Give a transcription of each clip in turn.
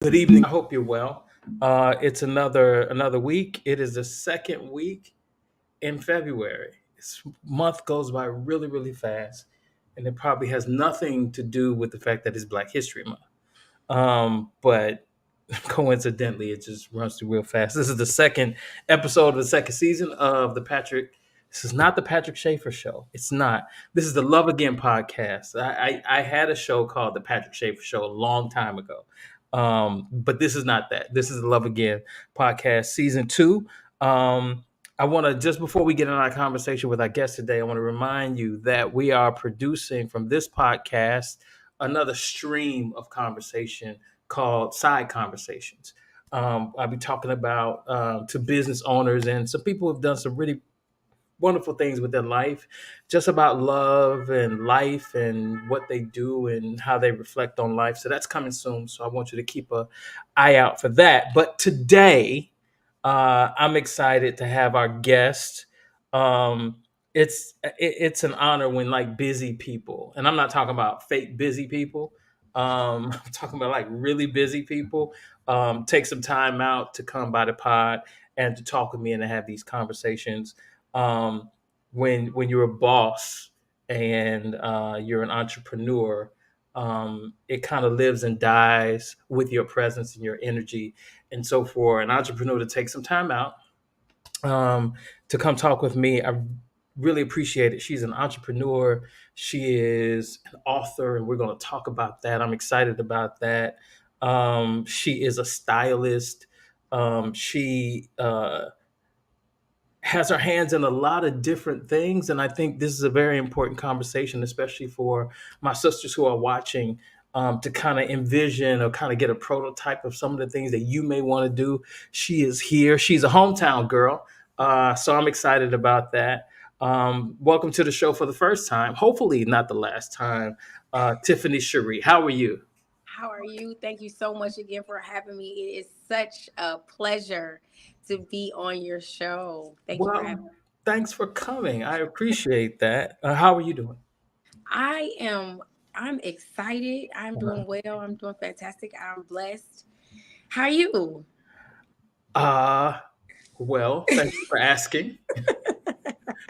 Good evening. I hope you're well. It's another week. It is the second week in February. This month goes by really, really fast, and it probably has nothing to do with the fact that it's Black History Month. But coincidentally, it just runs through real fast. This is the second episode of the second season of the Patrick. This is not the Patrick Schaefer show. It's not. This is the Love Again podcast. I had a show called the Patrick Schaefer Show a long time ago, but this is not that. This is the Love Again podcast, season two. I want to, just before we get in our conversation with our guest today, I want to remind you that we are producing from this podcast another stream of conversation called Side Conversations. I'll be talking about to business owners and some people who have done some really wonderful things with their life, just about love and life and what they do and how they reflect on life. So that's coming soon. So I want you to keep an eye out for that. But today, I'm excited to have our guest. It's an honor when like busy people, and I'm not talking about fake busy people. I'm talking about like really busy people. Take some time out to come by the pod and to talk with me and to have these conversations. Um, when you're a boss and you're an entrepreneur, it kind of lives and dies with your presence and your energy. And so, for an entrepreneur to take some time out to come talk with me, I really appreciate it. She's an entrepreneur. She is an author, and we're going to talk about that. I'm excited about that. She is a stylist. She has her hands in a lot of different things. And I think this is a very important conversation, especially for my sisters who are watching, to kind of envision or kind of get a prototype of some of the things that you may want to do. She is here. She's a hometown girl. So I'm excited about that. Welcome to the show for the first time, hopefully not the last time. Tiffini Sher'ee, how are you? How are you? Thank you so much again for having me. It is such a pleasure to be on your show. Thank you for having me. Well, thanks for coming. I appreciate that. How are you doing? I am I'm excited. I'm Uh-huh. doing well. I'm doing fantastic. I'm blessed. How are you? Uh, well, thank you for asking.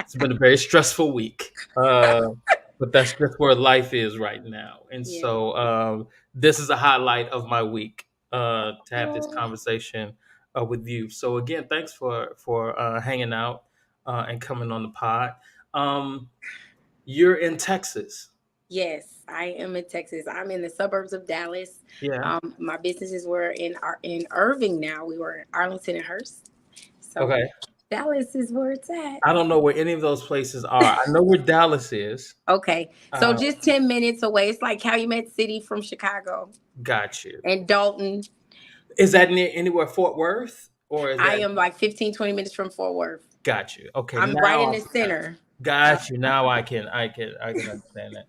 It's been a very stressful week, but that's just where life is right now. And Yeah. so this is a highlight of my week to have this Oh, conversation with you. So again, thanks for hanging out and coming on the pod. Um, you're in Texas, yes, I am in Texas. I'm in the suburbs of Dallas. yeah? My businesses were in Irving now. We were in Arlington and Hurst. So Okay. Dallas is where it's at. I don't know where any of those places are. I know where Dallas is. Okay. So Uh, just 10 minutes away. It's like Calumet City from Chicago got you. and Dalton. Is that near anywhere Fort Worth, or is I that am like 15, 20 minutes from Fort Worth. got you? Okay, I'm right in now the center. got you. Now I can understand that.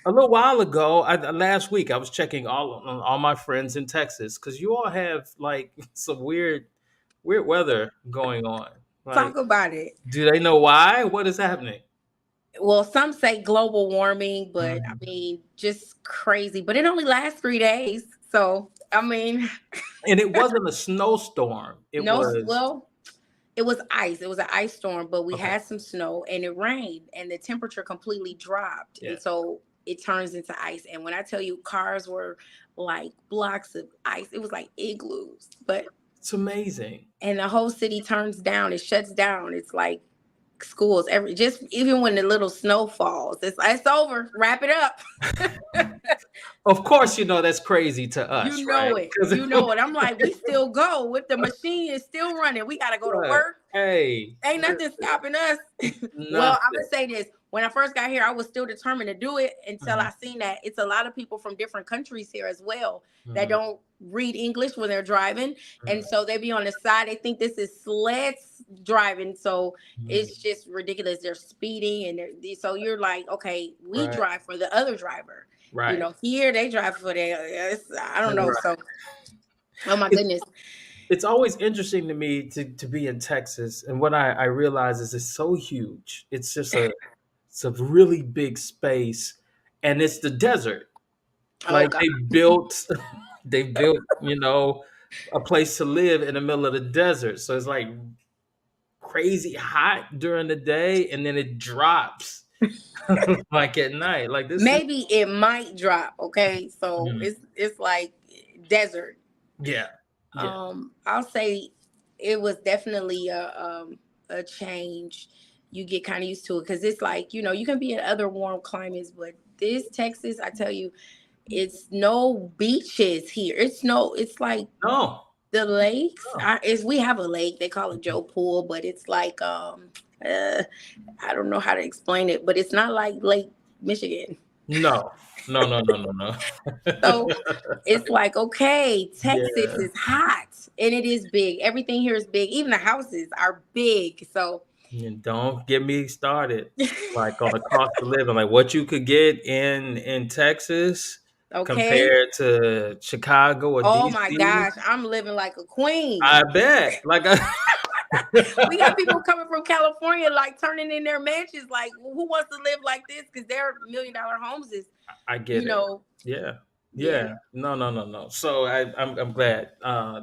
A little while ago, last week, I was checking all my friends in Texas because you all have like some weird weather going on. Like, Talk about it. do they know why? What is happening? Well, some say global warming, but I Mhm. mean, just crazy. But it only lasts 3 days. So, I mean, And it wasn't a snowstorm. It no, was well, it was ice. It was an ice storm, but we okay. had some snow and it rained and the temperature completely dropped. And Yeah, so it turns into ice. And when I tell you cars were like blocks of ice, it was like igloos. But it's amazing. and the whole city turns down, it shuts down. It's like schools every just even when the little snow falls, it's over. Wrap it up. Of course, you know that's crazy to You us, right? know it. 'Cause You know it. I'm like, we still go with the machine is still running. We gotta go to right. work. Hey, Ain't nothing listen, stopping us. Well, I'm nothing. gonna say this. When I first got here, I was still determined to do it until Mhm, I seen that it's a lot of people from different countries here as well that mhm, don't read English when they're driving. And mhm, so they be on the side. They think this is sleds driving. So mhm. it's just ridiculous. They're speeding and so you're like, okay, we Right, drive for the other driver. right, Here they drive for I don't know. right. So, oh my It's goodness. it's always interesting to me to be in Texas, and what I realize is it's so huge. It's a really big space, and it's the desert. Oh Like God. they built They built, a place to live in the middle of the desert. So it's like crazy hot during the day and then it drops like at night. Like this is Maybe it might drop. Okay, so Mhm. it's like desert. Yeah. Yeah. I'll say it was definitely a change. You get kind of used to it because it's like, you can be in other warm climates, but this Texas, I tell you, it's no beaches here. It's like No. the lakes. No. We have a lake. They call it Joe Pool, but it's like uh, I don't know how to explain it, but it's not like Lake Michigan. No. No, no, no, no, no. So it's like, okay, Texas Yeah. is hot and it is big. Everything here is big. Even the houses are big. So, And don't get me started like on the cost of living, like what you could get in Texas okay. compared to Chicago or Oh my DC. gosh, I'm living like a queen. I bet. Like We got people coming from California, like turning in their mansions. Like, who wants to live like this? Because their $1 million homes is, I you get it. know, Yeah. yeah, Yeah. No, no, no, no. So I'm glad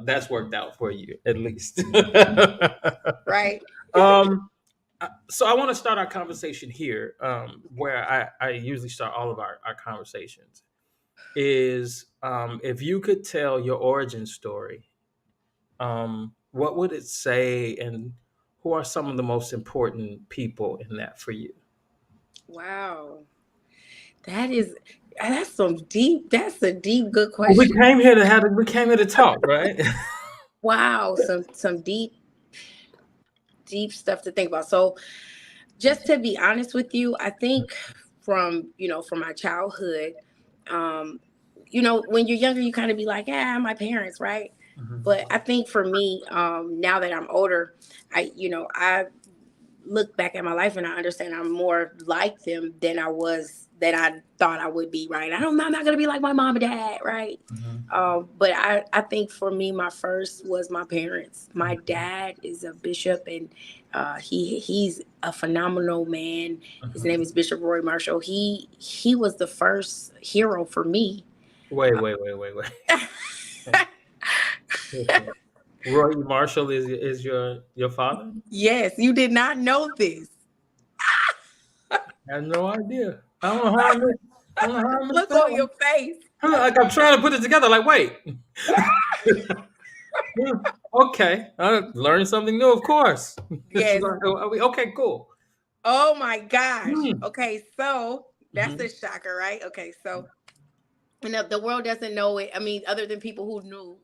that's worked out for you at least. right. um so I want to start our conversation here, where I usually start all of our conversations is if you could tell your origin story, what would it say, and who are some of the most important people in that for you? Wow. That is, that's a deep, good Well, question. we came here to talk, right? Wow. Some deep stuff to think about. So, just to be honest with you, I think from my childhood, um, when you're younger, you kind of be like, yeah, my parents, right? Mhm. But I think for me, now that I'm older, I look back at my life and I understand I'm more like them than I thought I would be, right? I'm not gonna be like my mom and dad, right? Mhm. But I think for me, my first was my parents. My Mhm. dad is a bishop, and he's a phenomenal man. His name Mhm. is Bishop Roy Marshall. He was the first hero for me. Wait. Okay. Roy Marshall is your father? Yes, you did not know this. I have no idea. I don't know how I don't know how I missed Look that on one. your face. Like I'm trying to put it together. Like, wait. Okay, I learned something new. Of course. Yes. Okay, cool. Oh my gosh. Hmm. Okay, so that's Mhm. a shocker, right? Okay, so the world doesn't know it. I mean, other than people who knew,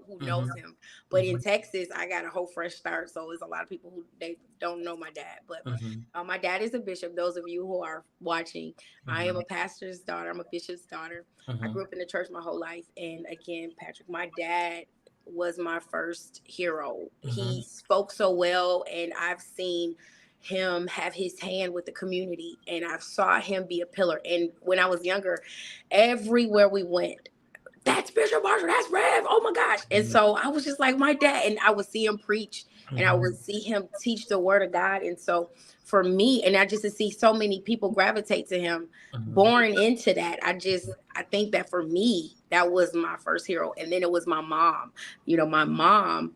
who knows Mhm. him. But in Mhm. Texas, I got a whole fresh start. So there's a lot of people who they don't know my dad. But Mhm. my dad is a bishop. Those of you who are watching, I am Mhm. a pastor's daughter. I'm a bishop's daughter. I Mhm. grew up in the church my whole life. And again, Patrick, my dad was my first hero. He Mhm. spoke so well, and I've seen him have his hand with the community, and I saw him be a pillar. And when I was younger, everywhere we went, that's Bishop Marshall, that's Rev, oh my gosh. And Mhm. so I was just like my dad, and I would see him preach and I would Mhm. see him teach the word of God. And so for me, and I just to see so many people gravitate to him, Mhm. born into that, I think that for me, that was my first hero. And then it was my mom. My mom,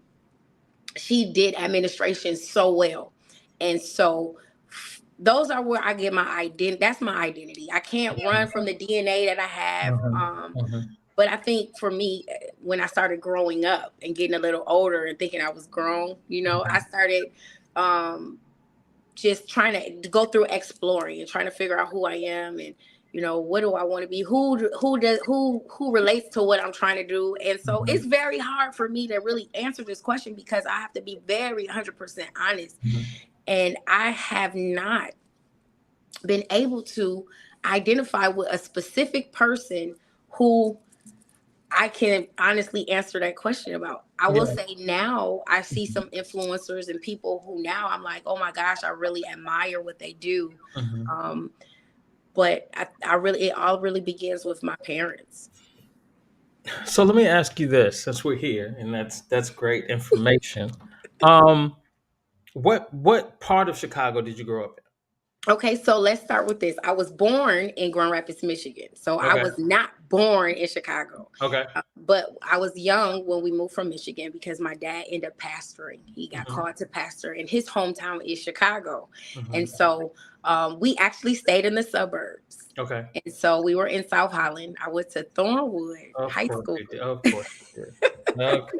she did administration so well. And so those are where I get my identity. That's my identity. I can't run from the DNA that I have. Mhm. Mhm. But I think for me, when I started growing up and getting a little older and thinking I was grown, I Mhm. started um, just trying to go through exploring and trying to figure out who I am and what do I want to be, who relates to what I'm trying to do. And so Mhm. it's very hard for me to really answer this question because I have to be very 100% honest, Mhm. and I have not been able to identify with a specific person who I can honestly answer that question about. I will Yeah. say now I see some influencers and people who now I'm like, oh my gosh, I really admire what they do. Mhm. Um, but I really, it all really begins with my parents. So let me ask you this, since we're here, and that's great information. Um, what part of Chicago did you grow up in? Okay, so let's start with this. I was born in Grand Rapids, Michigan. So I Okay. was not born in Chicago. Okay. But I was young when we moved from Michigan because my dad ended up pastoring. He got Hmm. called to pastor, and his hometown is Chicago. Hmm. And so we actually stayed in the suburbs. Okay. And so we were in South Holland. I went to Thornwood Of High course School. you did. Of course you did.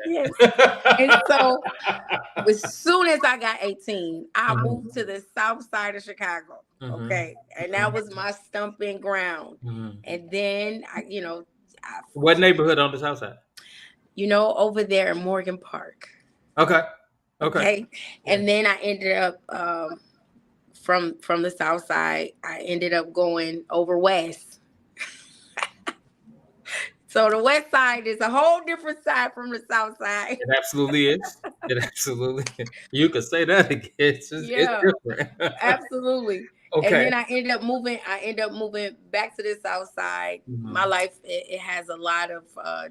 Yes. Okay. And so as soon as I got 18, I Hmm. moved to the south side of Chicago. Hmm. Okay. And that was my stumping ground. Hmm. And then What neighborhood on the south side? over there in Morgan Park. Okay. Okay. Okay. Yeah. And then I ended up from the south side, I ended up going over west. So the west side is a whole different side from the south side. It absolutely is. It absolutely. You could say that again. It's Yeah. different. Absolutely. And Okay. then I ended up moving back to the south side. My Hmm. life, it has a lot of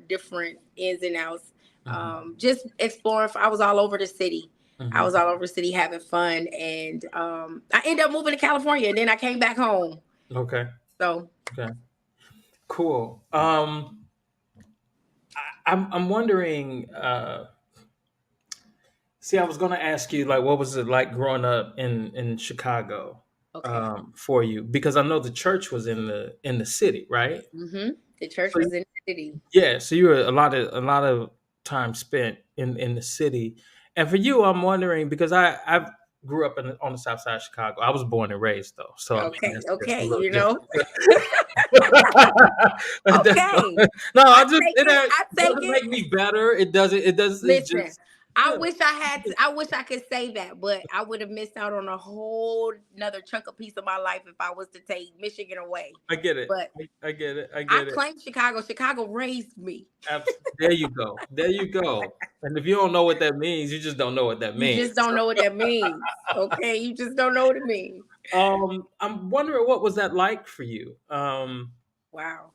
different ins and outs. Hmm. Just exploring. I was all over the city. I Hmm. was all over the city having fun. And I ended up moving to California, and then I came back home. Okay. So Okay. Cool. I'm wondering. See, I was going to ask you, like, what was it like growing up in Chicago, okay. for you? Because I know the church was in the city, right? The church So was in the city. yeah, so you were a lot of time spent in the city, and for you, I'm wondering because I grew up on the south side of Chicago. I was born and raised though, so I mean Okay. that's a Okay. little different. Okay. No, I I just take it, it. I it take doesn't it. make me better. It doesn't. It does. It Listen, just I yeah. wish I had to, I wish I could say that, but I would have missed out on a whole another chunk of piece of my life if I was to take Michigan away. I get it. But I get it. I I get it. claim Chicago. Chicago raised me. There you go. There you go. And if you don't know what that means, you just don't know what that You means. just don't know what that means. Okay. You just don't know what it means. I'm wondering what was that like for you? Wow.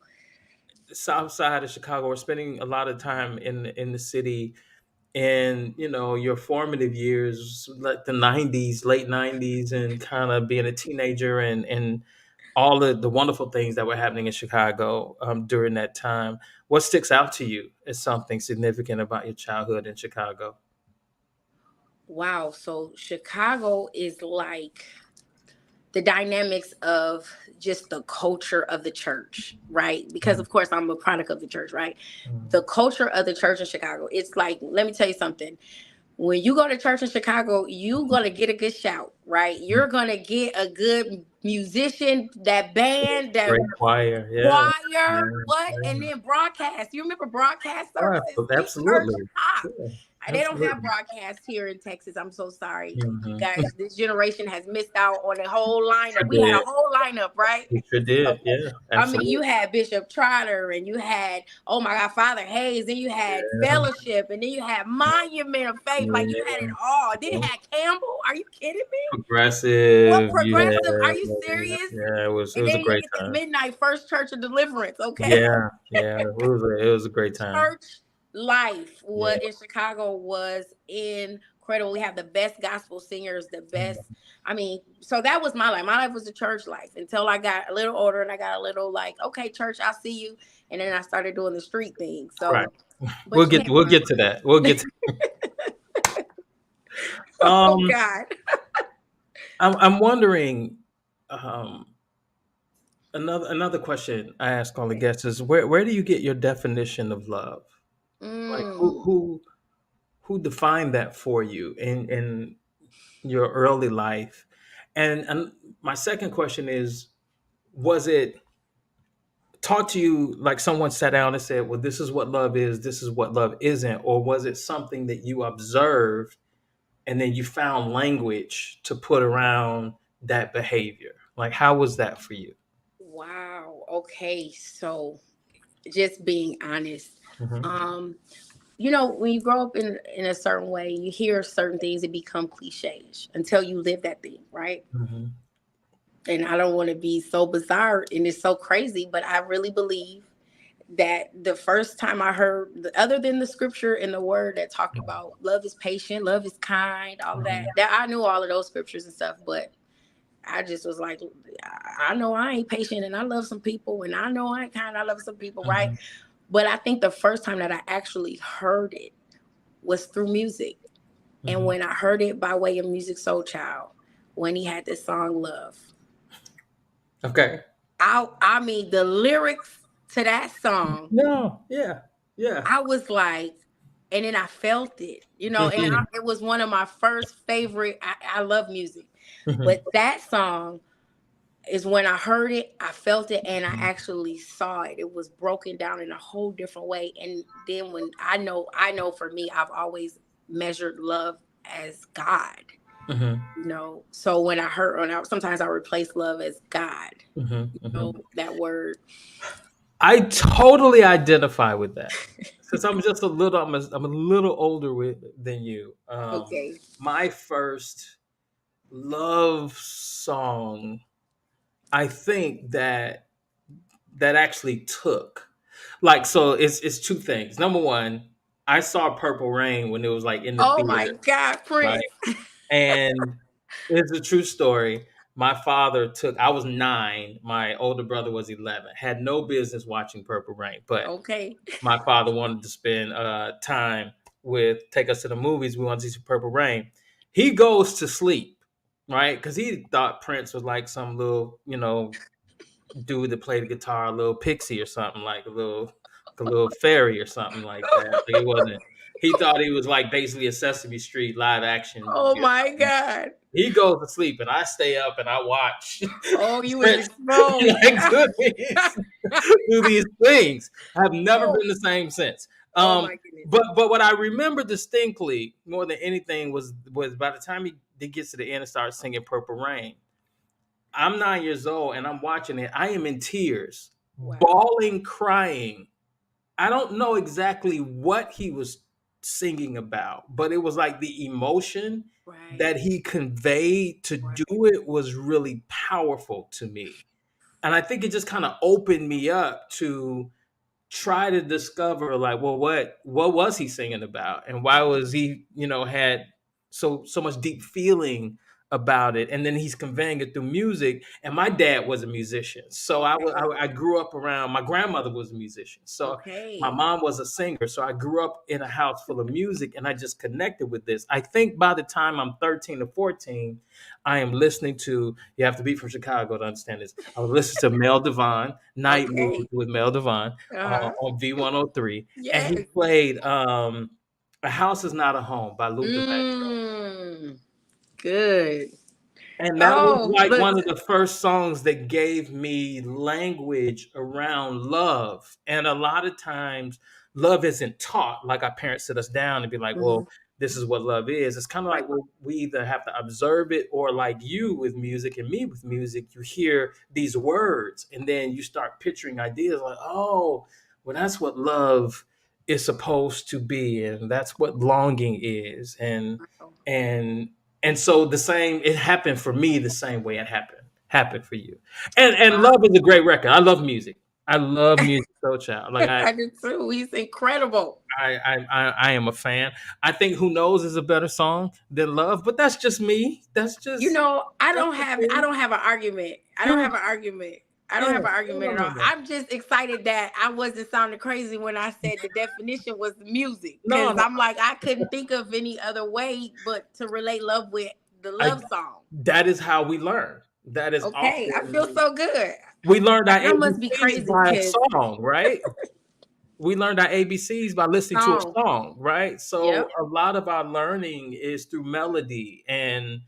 South side of Chicago, or spending a lot of time in the city, and your formative years, like the '90s, late '90s, and kind of being a teenager, and all the wonderful things that were happening in Chicago during that time. What sticks out to you as something significant about your childhood in Chicago? Wow. So Chicago is like the dynamics of just the culture of the church, right? Because of course I'm a product of the church, right? The culture of the church in Chicago. It's like, let me tell you something. When you go to church in Chicago, you're gonna get a good shout, right? You're gonna get a good musician, that band, that Great choir, yeah, choir, what? And yeah, then broadcast. You remember broadcast yeah. services? The church Absolutely, pop. yeah, They don't have absolutely. broadcast here in Texas. I'm so sorry. You Hmm. guys, this generation has missed out on a whole lineup. Sure We had a did. whole lineup, right? We sure did. Okay. Yeah, I mean, absolutely. you had Bishop Trotter, and you had, oh my God, Father Hayes, then you had Yeah, Fellowship, and then you had Monument of Faith. Like, you had it yeah. all. Then you Yeah. had Campbell. Are you kidding me? What Progressive. You progressive? Are had, you serious? yeah. It And was a then you great get the time. Midnight First Church of Deliverance, okay? Yeah, yeah. It was a great time. Church life Yeah. what in Chicago was incredible. We have the best gospel singers, the best. I mean, so that was my life. My life was the church life until I got a little older and I got a little like, okay, church, I'll see you. And then I started doing the street thing. Right. So, We'll but you get can't we'll find get to that. We'll get to, oh um God. I'm wondering, um another question I ask all the guests is where do you get your definition of love? Like Mm, who defined that for you in your early life? And my second question is, was it taught to you like someone sat down and said, well, this is what love is, this is what love isn't, or was it something that you observed and then you found language to put around that behavior? Like, how was that for you? wow. Okay. So just being honest. Hmm. Um, when you grow up in a certain way, you hear certain things that become cliches until you live that thing, right? Hmm. And I don't want to be so bizarre and it's so crazy, but I really believe that the first time I heard, other than the scripture and the word that talked about love is patient, love is kind, all of that, that I knew all of those scriptures and stuff, but I just was like, I know I ain't patient, and I love some people, and I know I ain't kind. I love some people, right? Mhm. But I think the first time that I actually heard it was through music, and Mhm. when I heard it by way of Music Soul Child, when he had this song "Love," Okay. I mean the lyrics to that song, No. Yeah. Yeah. I was like, and then I felt it, Mhm. it was one of my first favorite. I love music, Mhm. but that song is when I heard it, I felt it, and I Mhm. actually saw it. It was broken down in a whole different way. And then when I know for me, I've always measured love as God. Mhm. So when I heard, sometimes I replace love as God. Mhm. Mhm. That word. I totally identify with that. Since I'm just a little, I'm a little older than you. Okay. My first love song, I think that actually took, like, so it's two things. Number one, I saw Purple Rain when it was like in the Oh my theater, God, right? Prince. And it's a true story. My father took, I was 9, my older brother was 11. Had no business watching Purple Rain, but Okay. my father wanted to spend time take us to the movies. We wanted to see Purple Rain. He goes to sleep, right? Because he thought Prince was like some little, dude that played the guitar, a little pixie or something, like a little fairy or something like that. Like it wasn't. He thought he was like basically a Sesame Street live action Oh movie or my something. God. He goes to sleep, and I stay up and I watch Oh, you was Prince exposed. like do these things. I've never Oh, been the same since. oh Um, my goodness. but what I remember distinctly more than anything was by the time he gets to the end and starts singing Purple Rain. I'm 9 years old and I'm watching it. I am in tears, Wow. bawling, crying. I don't know exactly what he was singing about, but it was like the emotion Right. that he conveyed to do Right. it was really powerful to me. And I think it just kind of opened me up to try to discover, like, well, what was he singing about, and why was he, had so much deep feeling about it, and then he's conveying it through music. And my dad was a musician, so Okay. I grew up around, my grandmother was a musician, so my Okay. mom was a singer, so I grew up in a house full of music, and I just connected with this. I think by the time I'm 13 or 14, I am listening to, you have to be from Chicago to understand this, I was listening to Mel Devon, Night Mood Okay. with Mel Devon, Uh-huh. on V103, and he Yes. played "A House Is Not a Home" by Luther Vandross. Mm. Good. And that was Oh, like look. one of the first songs that gave me language around love. And a lot of times, love isn't taught. Like our parents sit us down and be like, Mhm. well, this is what love is. It's kind of Right. like, well, we either have to observe it, or like you with music and me with music, you hear these words and then you start picturing ideas like, oh, well, that's what love is supposed to be. And that's what longing is. Wow. And and so the same, it happened for me the same way it happened for you. And Wow. Love is a great record. I love music. I love music, so child. Like I do too. He's incredible. I am a fan. I think Who Knows is a better song than Love, but that's just me. That's just I me. don't have an argument. I don't Yeah, have an argument. I don't yeah. have an No, argument no, at no, all. no. I'm just excited that I wasn't sounding crazy when I said the definition was music. No, Cause no. I'm like, I couldn't think of any other way but to relate love with the I love song. That is how we learn. That is Okay. I feel often so good. we learned our I must be ABCs crazy by a because song, right? We learned our ABCs by listening to song. a song, right? So Yep. a lot of our learning is through melody. And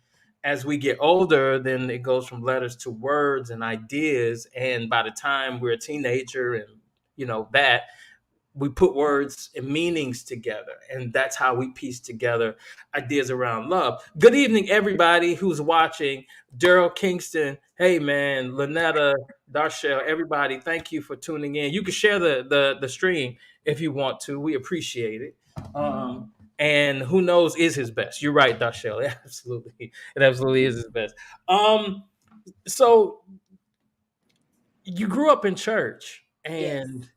as we get older, then it goes from letters to words and ideas. And by the time we're a teenager and that, we put words and meanings together, and that's how we piece together ideas around love. Good evening, everybody who's watching. Daryl Kingston, hey man, Lynetta, Darshell, everybody, thank you for tuning in. You can share the stream if you want to. We appreciate it. And Who Knows is his best. You're right, Darshell. It absolutely is his best. Um, so you grew up in church, Yes. and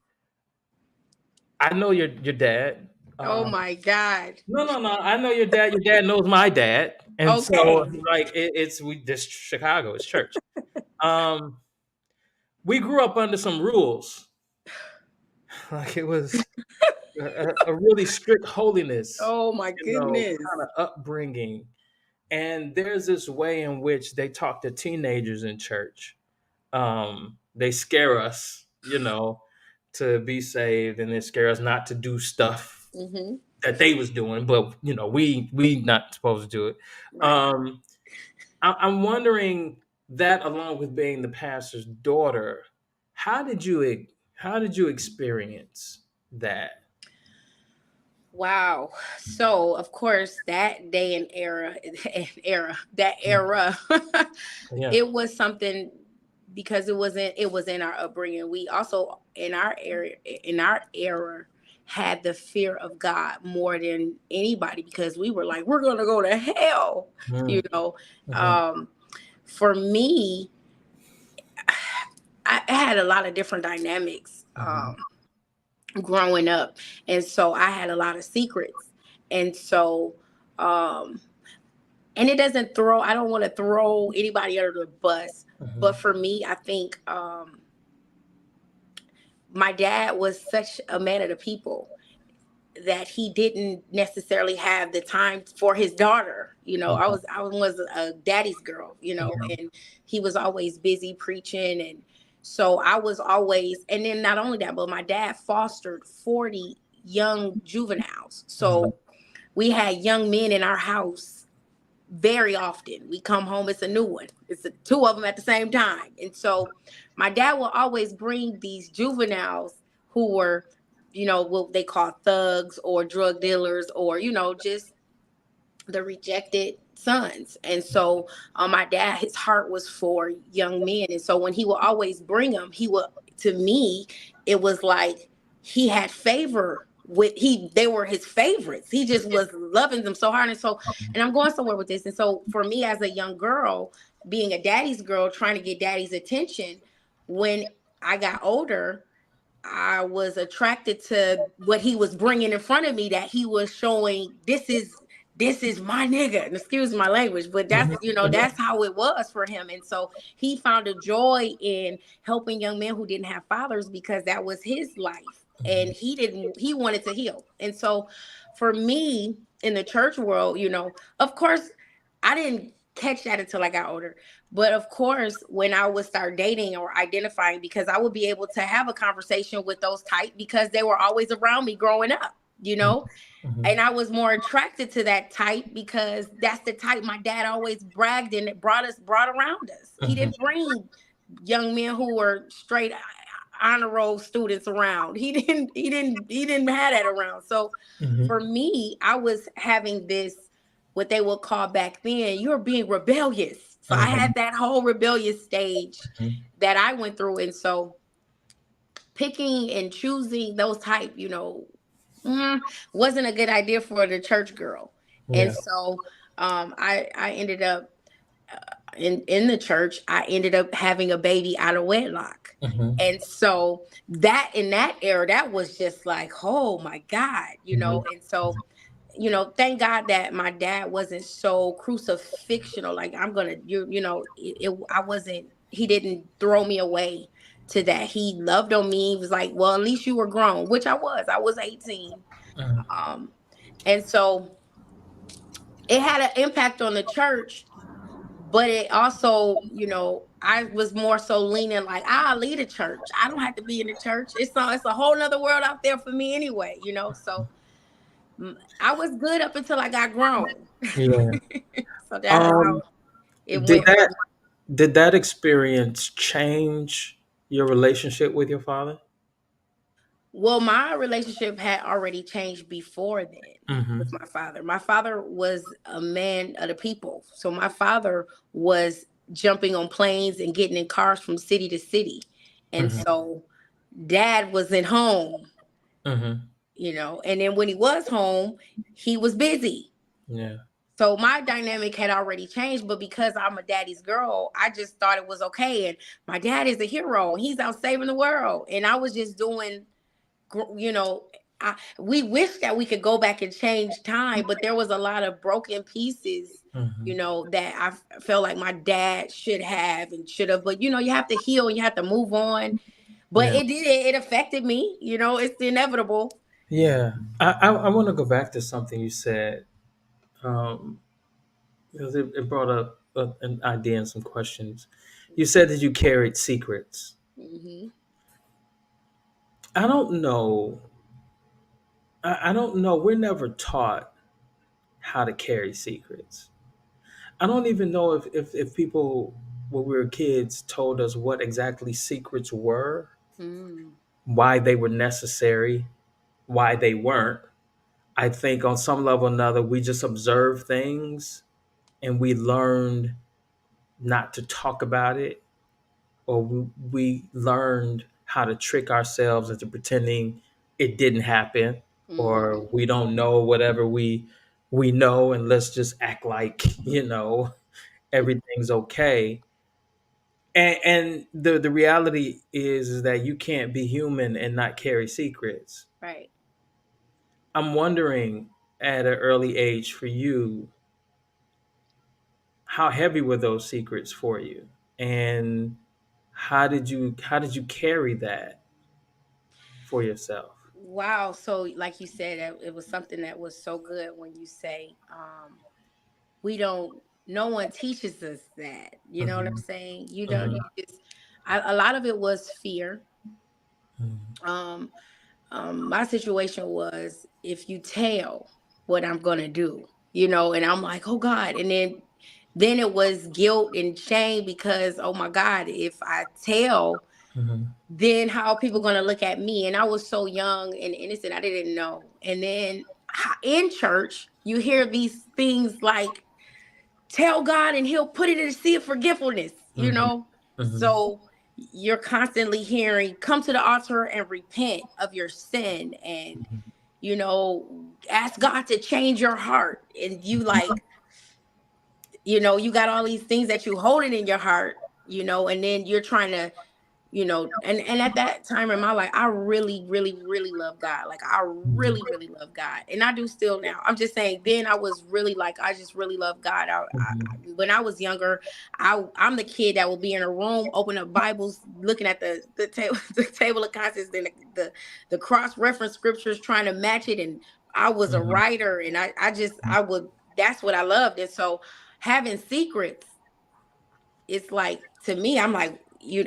I know your dad. Oh Um, my God. no, no, no. I know your dad. Your dad knows my dad, and so Okay. like it's we this Chicago. It's church. Um, we grew up under some rules. Like it was a really strict holiness, Oh my kind goodness. of upbringing. And there's this way in which they talk to teenagers in church. They scare us, to be saved, and they scare us not to do stuff Mm-hmm. that they was doing, but we not supposed to do it. Right. Um, I'm wondering that, along with being the pastor's daughter, how did you experience that? Wow. So of course that day and era that era Yeah. it was something because it was in our upbringing. We also in our era had the fear of God more than anybody because we were like, we're gonna go to hell, you Mm, know. mhm, Um for me, I had a lot of different dynamics. mhm, Growing up, and so I had a lot of secrets, and so um and it doesn't throw I don't want to throw anybody under the bus, but mhm, for me I think my dad was such a man of the people that he didn't necessarily have the time for his daughter. mhm, I was a daddy's girl, mhm, and he was always busy preaching, and so I was always, and then not only that, but my dad fostered 40 young juveniles. mhm, So we had young men in our house very often. We come home, it's a new one. Two of them at the same time. And so my dad will always bring these juveniles who were, what they call thugs or drug dealers or, just the rejected sons. And so my dad, his heart was for young men. And so when he would always bring them, to me, it was like he had favor with they were his favorites. He just was loving them so hard. And I'm going somewhere with this. And so for me as a young girl, being a daddy's girl, trying to get daddy's attention, when I got older, I was attracted to what he was bringing in front of me, that he was showing this is my nigga, and excuse my language, but mhm, that's how it was for him. And so he found a joy in helping young men who didn't have fathers because that was his life, and mhm, he wanted to heal. And so for me in the church world, of course I didn't catch that until I got older. But of course, when I would start dating or identifying, because I would be able to have a conversation with those type because they were always around me growing up, mhm, mhm, and I was more attracted to that type because that's the type my dad always bragged and it brought around us. He mhm, didn't bring young men who were straight honor roll students around. He didn't have that around. So mhm, for me, I was having this, what they would call back then, you're being rebellious. So I mhm, had that whole rebellious stage mhm, that I went through. And so picking and choosing those type, mm, wasn't a good idea for the church girl. And yeah. so I ended up in the church. I ended up having a baby out of wedlock. Mhm, And so that in that era, that was just like, oh my God, mhm, and so thank God that my dad wasn't so crucifixional. Like I'm gonna, I wasn't. He didn't throw me away to that. He loved on me. He was like, well, at least you were grown, which I was. I was 18, mhm, um, and so it had an impact on the church. But it also, I was more so leaning like, I'll lead a church. I don't have to be in the church. It's a whole nother world out there for me anyway. So I was good up until I got grown. yeah. So that's how Um, it did went for that me. did that experience change your relationship with your father? Well, my relationship had already changed before then with Mhm, my father. My father was a man of the people. So my father was jumping on planes and getting in cars from city to city. And mhm, so dad wasn't home, mhm, and then when he was home, he was busy. yeah. So my dynamic had already changed, but because I'm a daddy's girl, I just thought it was okay. And my dad is a hero. He's out saving the world. And I was just doing, you know, we wish that we could go back and change time, but there was a lot of broken pieces, Hmm. that felt like my dad should have and should have. But you have to heal and you have to move on. But Yeah. it affected me. It's inevitable. Yeah. I want to go back to something you said, um, because it brought up an idea and some questions. You said that you carried secrets. Hmm. I don't know. I don't know. We're never taught how to carry secrets. I don't even know if people, when we were kids, told us what exactly secrets were, Mm. why they were necessary, why they weren't. I think on some level or another, we just observed things and we learned not to talk about it, or we learned how to trick ourselves into pretending it didn't happen, or Hmm. we don't know whatever we know, and let's just act like everything's okay. And the reality is that you can't be human and not carry secrets. Right. I'm wondering, at an early age for you, how heavy were those secrets for you, and how did you carry that for yourself? Wow. So, like you said, it was something that was so good when you say, we don't. No one teaches us that. You know what I'm Hmm. saying? Hmm. You just. A lot of it was fear. Hmm. Um, my situation was, if you tell what I'm gonna do, and I'm like, oh God, and then it was guilt and shame because, oh my God, if I tell, Hmm. then how are people gonna look at me? And I was so young and innocent, I didn't know. And then in church, you hear these things like, tell God and He'll put it in the sea of forgetfulness, Hmm. Hmm. So you're constantly hearing, come to the altar and repent of your sin, and ask God to change your heart. And you like, you got all these things that you holding in your heart, and then you're trying to, and at that time in my life, I really, really, really love God. Like, I really, really love God, and I do still now. I'm just saying, then I was really like, I just really love God. When I was younger, I'm the kid that will be in a room, open up Bibles, looking at the table, the table of contents, then the cross reference scriptures, trying to match it. And I was a Hmm. writer, and I would. That's what I loved. And so, having secrets, it's like, to me, I'm like,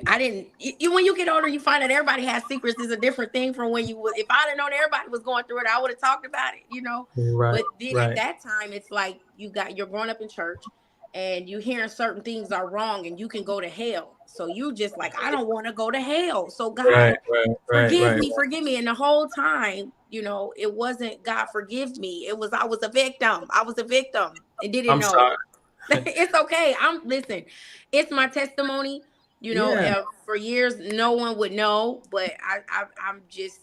I didn't, when you get older, you find that everybody has secrets. Is a different thing from when you was. If I'd have known everybody was going through it, I would have talked about it. Right, But then at right. that time, it's like, you're growing up in church, and you hearing certain things are wrong and you can go to hell. So you just like, I don't want to go to hell. So God, Right, right, right, forgive right. me, forgive me. And the whole time, it wasn't God forgive me. It was, I was a victim. I was a victim and didn't I'm know. sorry. It's okay. Listen, it's my testimony. Yeah. For years no one would know, but I'm just,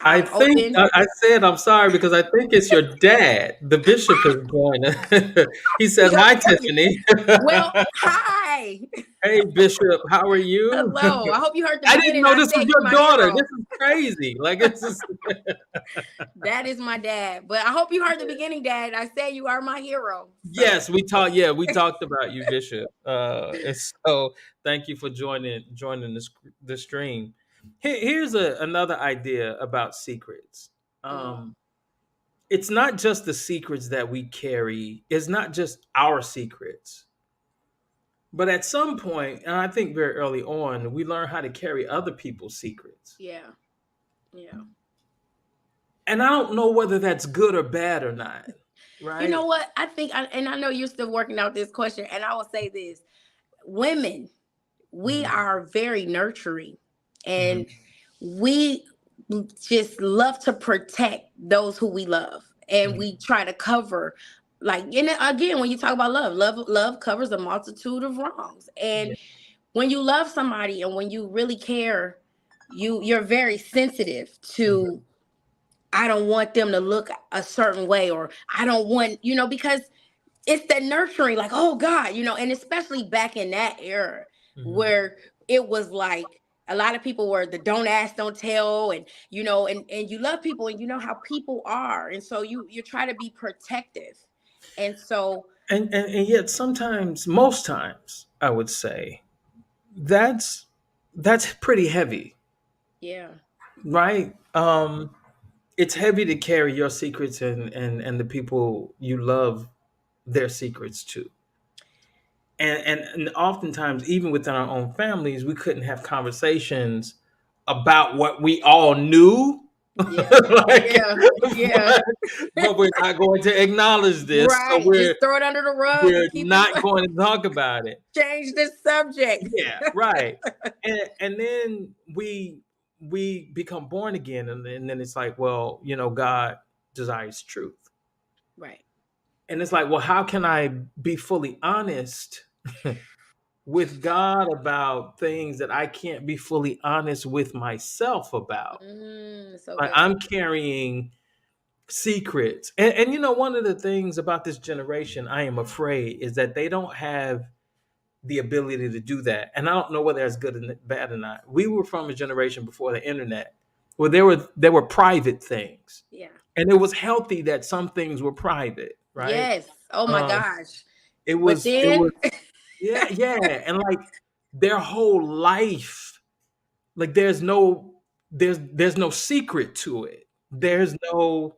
I I'm think open. I said I'm sorry because I think it's your dad. The bishop is joining. He said, "Hi, Tiffany." Well, hi. Hey, Bishop. How are you? Hello. I hope you heard the I didn't beginning. know I this was said you your my daughter. This hero. is crazy. Like it's just. That is my dad. But I hope you heard the beginning, Dad. I said you are my hero. So Yes, we talked. Yeah, we talked about you, Bishop. And so thank you for joining the stream. Here's another idea about secrets. mm, Um, it's not just the secrets that we carry. It's not just our secrets. But at some point, and I think very early on, we learn how to carry other people's secrets. yeah. Yeah. And I don't know whether that's good or bad or not. You Right? know what? And I know you're still working out this question, and I will say this. Women, we Hmm. are very nurturing, Hmm. and we just love to protect those who we love, and we try to cover, like, and again, when you talk about love covers a multitude of wrongs. And Yeah. when you love somebody and when you really care, you're very sensitive Hmm. to, I don't want them to look a certain way, or I don't want, because it's that nurturing, like, oh God, and especially back in that era Hmm. where it was like, a lot of people were the don't ask, don't tell, and and you love people, and you know how people are, and so you try to be protective, and so And yet sometimes, most times, I would say that's that's pretty heavy, yeah. right? It's heavy to carry your secrets and the people you love their secrets too. And oftentimes, even within our own families, we couldn't have conversations about what we all knew. Yeah, Like, yeah, yeah. but we're not going to acknowledge this, so Right. Just throw it under the rug and we're keep it not going to talk about it. change the subject. Yeah, right. And then we become born again, and then it's like, well, God desires truth. Right. And it's like, well, how can I be fully honest with God about things that I can't be fully honest with myself about? So Like, good. I'm carrying secrets. And one of the things about this generation I am afraid is that they don't have the ability to do that. And I don't know whether that's good or bad or not. We were from a generation before the internet where there were private things. Yeah. And it was healthy that some things were private, right? Yes. Oh my Um, gosh. it But was it then was yeah, yeah. And like their whole life, like there's no secret to it. There's no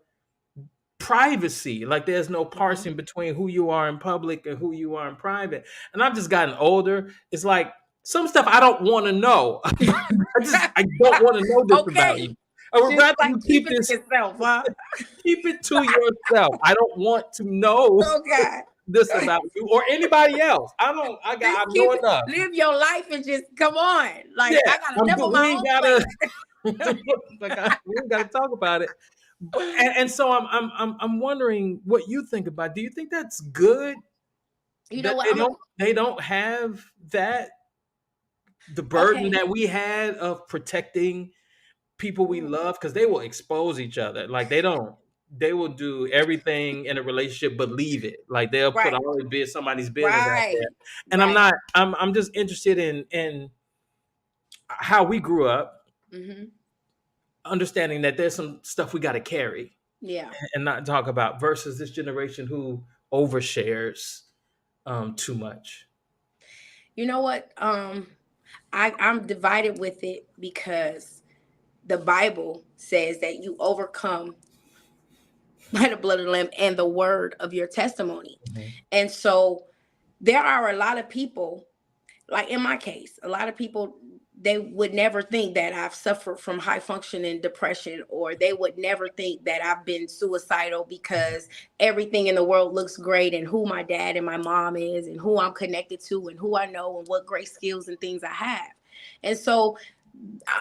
privacy. Like there's no Mhm. parsing between who you are in public and who you are in private. And I've just gotten older. It's like some stuff I don't want to know. I don't want to know this about you. Okay. I would Just rather like you keep it to yourself, huh? keep it to yourself. I don't want to know Oh God. this about you or anybody else. I Just know keep it, enough. live your life and just come on. Yeah, Like I got enough on we my ain't own plate. gotta we ain't gotta talk about it. But and so I'm wondering what you think about. Do you think that's good You know that what? they don't have that the burden Okay. that we had of protecting people we Ooh, love because they will expose each other. Like they will do everything in a relationship but leave it. Like they'll put right. all somebody's business out there. Right. And Right. I'm just interested in how we grew up, Mm-hmm. understanding that there's some stuff we got to carry Yeah. and not talk about versus this generation who overshares too much. You know what? I'm divided with it because the Bible says that you overcome by the blood of the Lamb and the word of your testimony. Mhm. And so there are a lot of people, like in my case, a lot of people, they would never think that I've suffered from high functioning depression, or they would never think that I've been suicidal because everything in the world looks great and who my dad and my mom is and who I'm connected to and who I know and what great skills and things I have. And so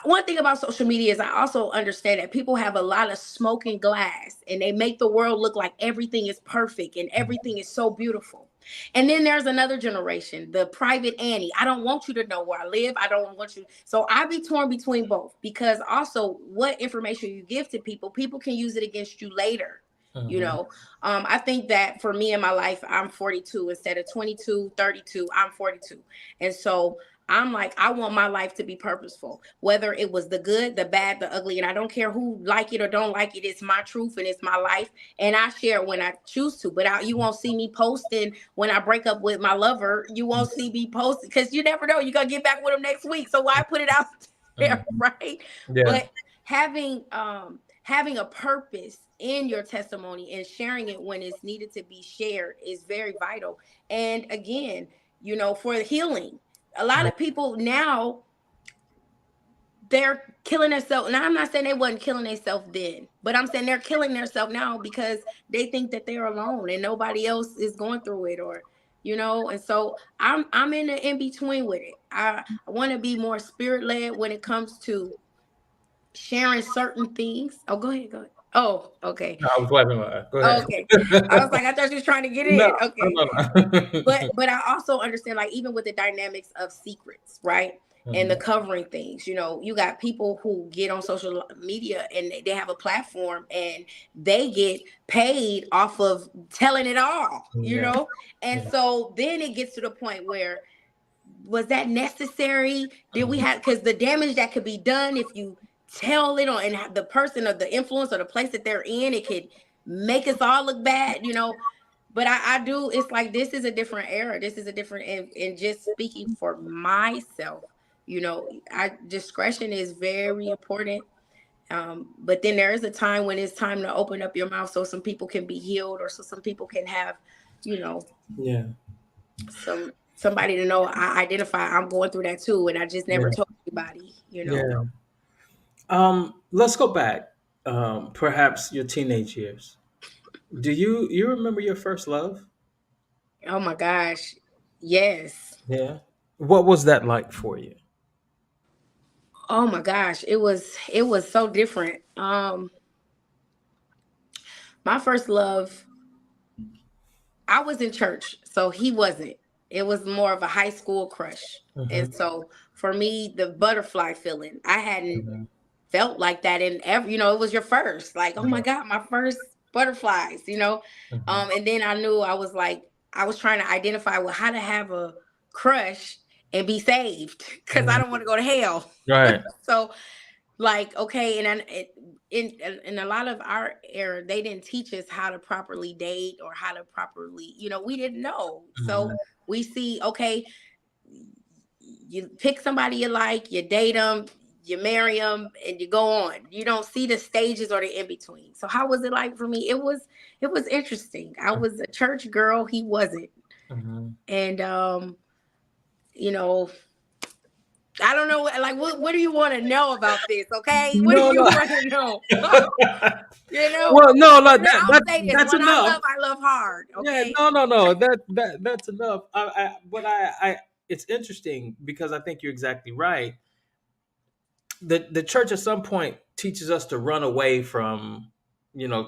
one thing about social media is I also understand that people have a lot of smoking glass and they make the world look like everything is perfect and everything is so beautiful. And then there's another generation, the private Annie. I don't want you to know where I live. I don't want you. So I be torn between both because also what information you give to people, people can use it against you later. You Mhm. know, I think that for me in my life, I'm 42 instead of 22, 32, I'm 42. And so I'm like, I want my life to be purposeful, whether it was the good, the bad, the ugly. And I don't care who like it or don't like it. It's my truth and it's my life. And I share it when I choose to. But you won't see me posting when I break up with my lover. You won't see me posting because you never know. You're going to get back with him next week. So why put it out there? Mhm. Right. Yeah. But having a purpose in your testimony and sharing it when it's needed to be shared is very vital. And again, for the healing, a lot of people now, they're killing themselves. Now I'm not saying they wasn't killing themselves then, but I'm saying they're killing themselves now because they think that they're alone and nobody else is going through it, or and so I'm in the in between with it. I want to be more spirit led when it comes to sharing certain things. Oh, go ahead, go ahead. Oh, okay. No, I was wiping my eye. Go ahead. Okay. I was like, I thought you was trying to get No, in. Okay. no, no. But I also understand, like, even with the dynamics of secrets, right, and the Mhm. covering things, you got people who get on social media and they have a platform and they get paid off of telling it all, Yeah, and yeah. so then it gets to the point where was that necessary? Did we Mhm. have, because the damage that could be done if you tell it on, and the person or the influence or the place that they're in, it could make us all look bad, you know. But I do, it's like this is a different era. This is a different, and just speaking for myself, you know, I discretion is very important. But then there is a time when it's time to open up your mouth so some people can be healed, or so some people can have, you know, Yeah. somebody to know I identify I'm going through that too, and I just never Yeah. told anybody, you know. Yeah. Let's go back. Perhaps your teenage years. Do you remember your first love? Oh my gosh. Yes. Yeah. What was that like for you? Oh my gosh. It was so different. My first love, I was in church, so he wasn't. It was more of a high school crush. And Hmm. so for me, the butterfly feeling, I hadn't Hmm. felt like that in ever, you know, it was your first. Like, oh my God, my first butterflies, you know. Hmm. And then I knew I was like, I was trying to identify with how to have a crush and be saved because I Hmm. don't want to go to hell. Right. So like, okay, and in a lot of our era, they didn't teach us how to properly date or how to properly, you know, we didn't know. So Hmm. we see, okay, you pick somebody you like, you date them, you marry them, and you go on. You don't see the stages or the in between. So how was it like for me? It was interesting. I was a church girl, he wasn't. Hmm. And you know, I don't know, like what do you want to know about this? Okay, what do No, you no. want to know? You know, Well, no, no, now I'll say this: that's when enough. I love hard. Yeah, Okay, no, no, no. That's enough. But it's interesting because I think you're exactly right. The church at some point teaches us to run away from,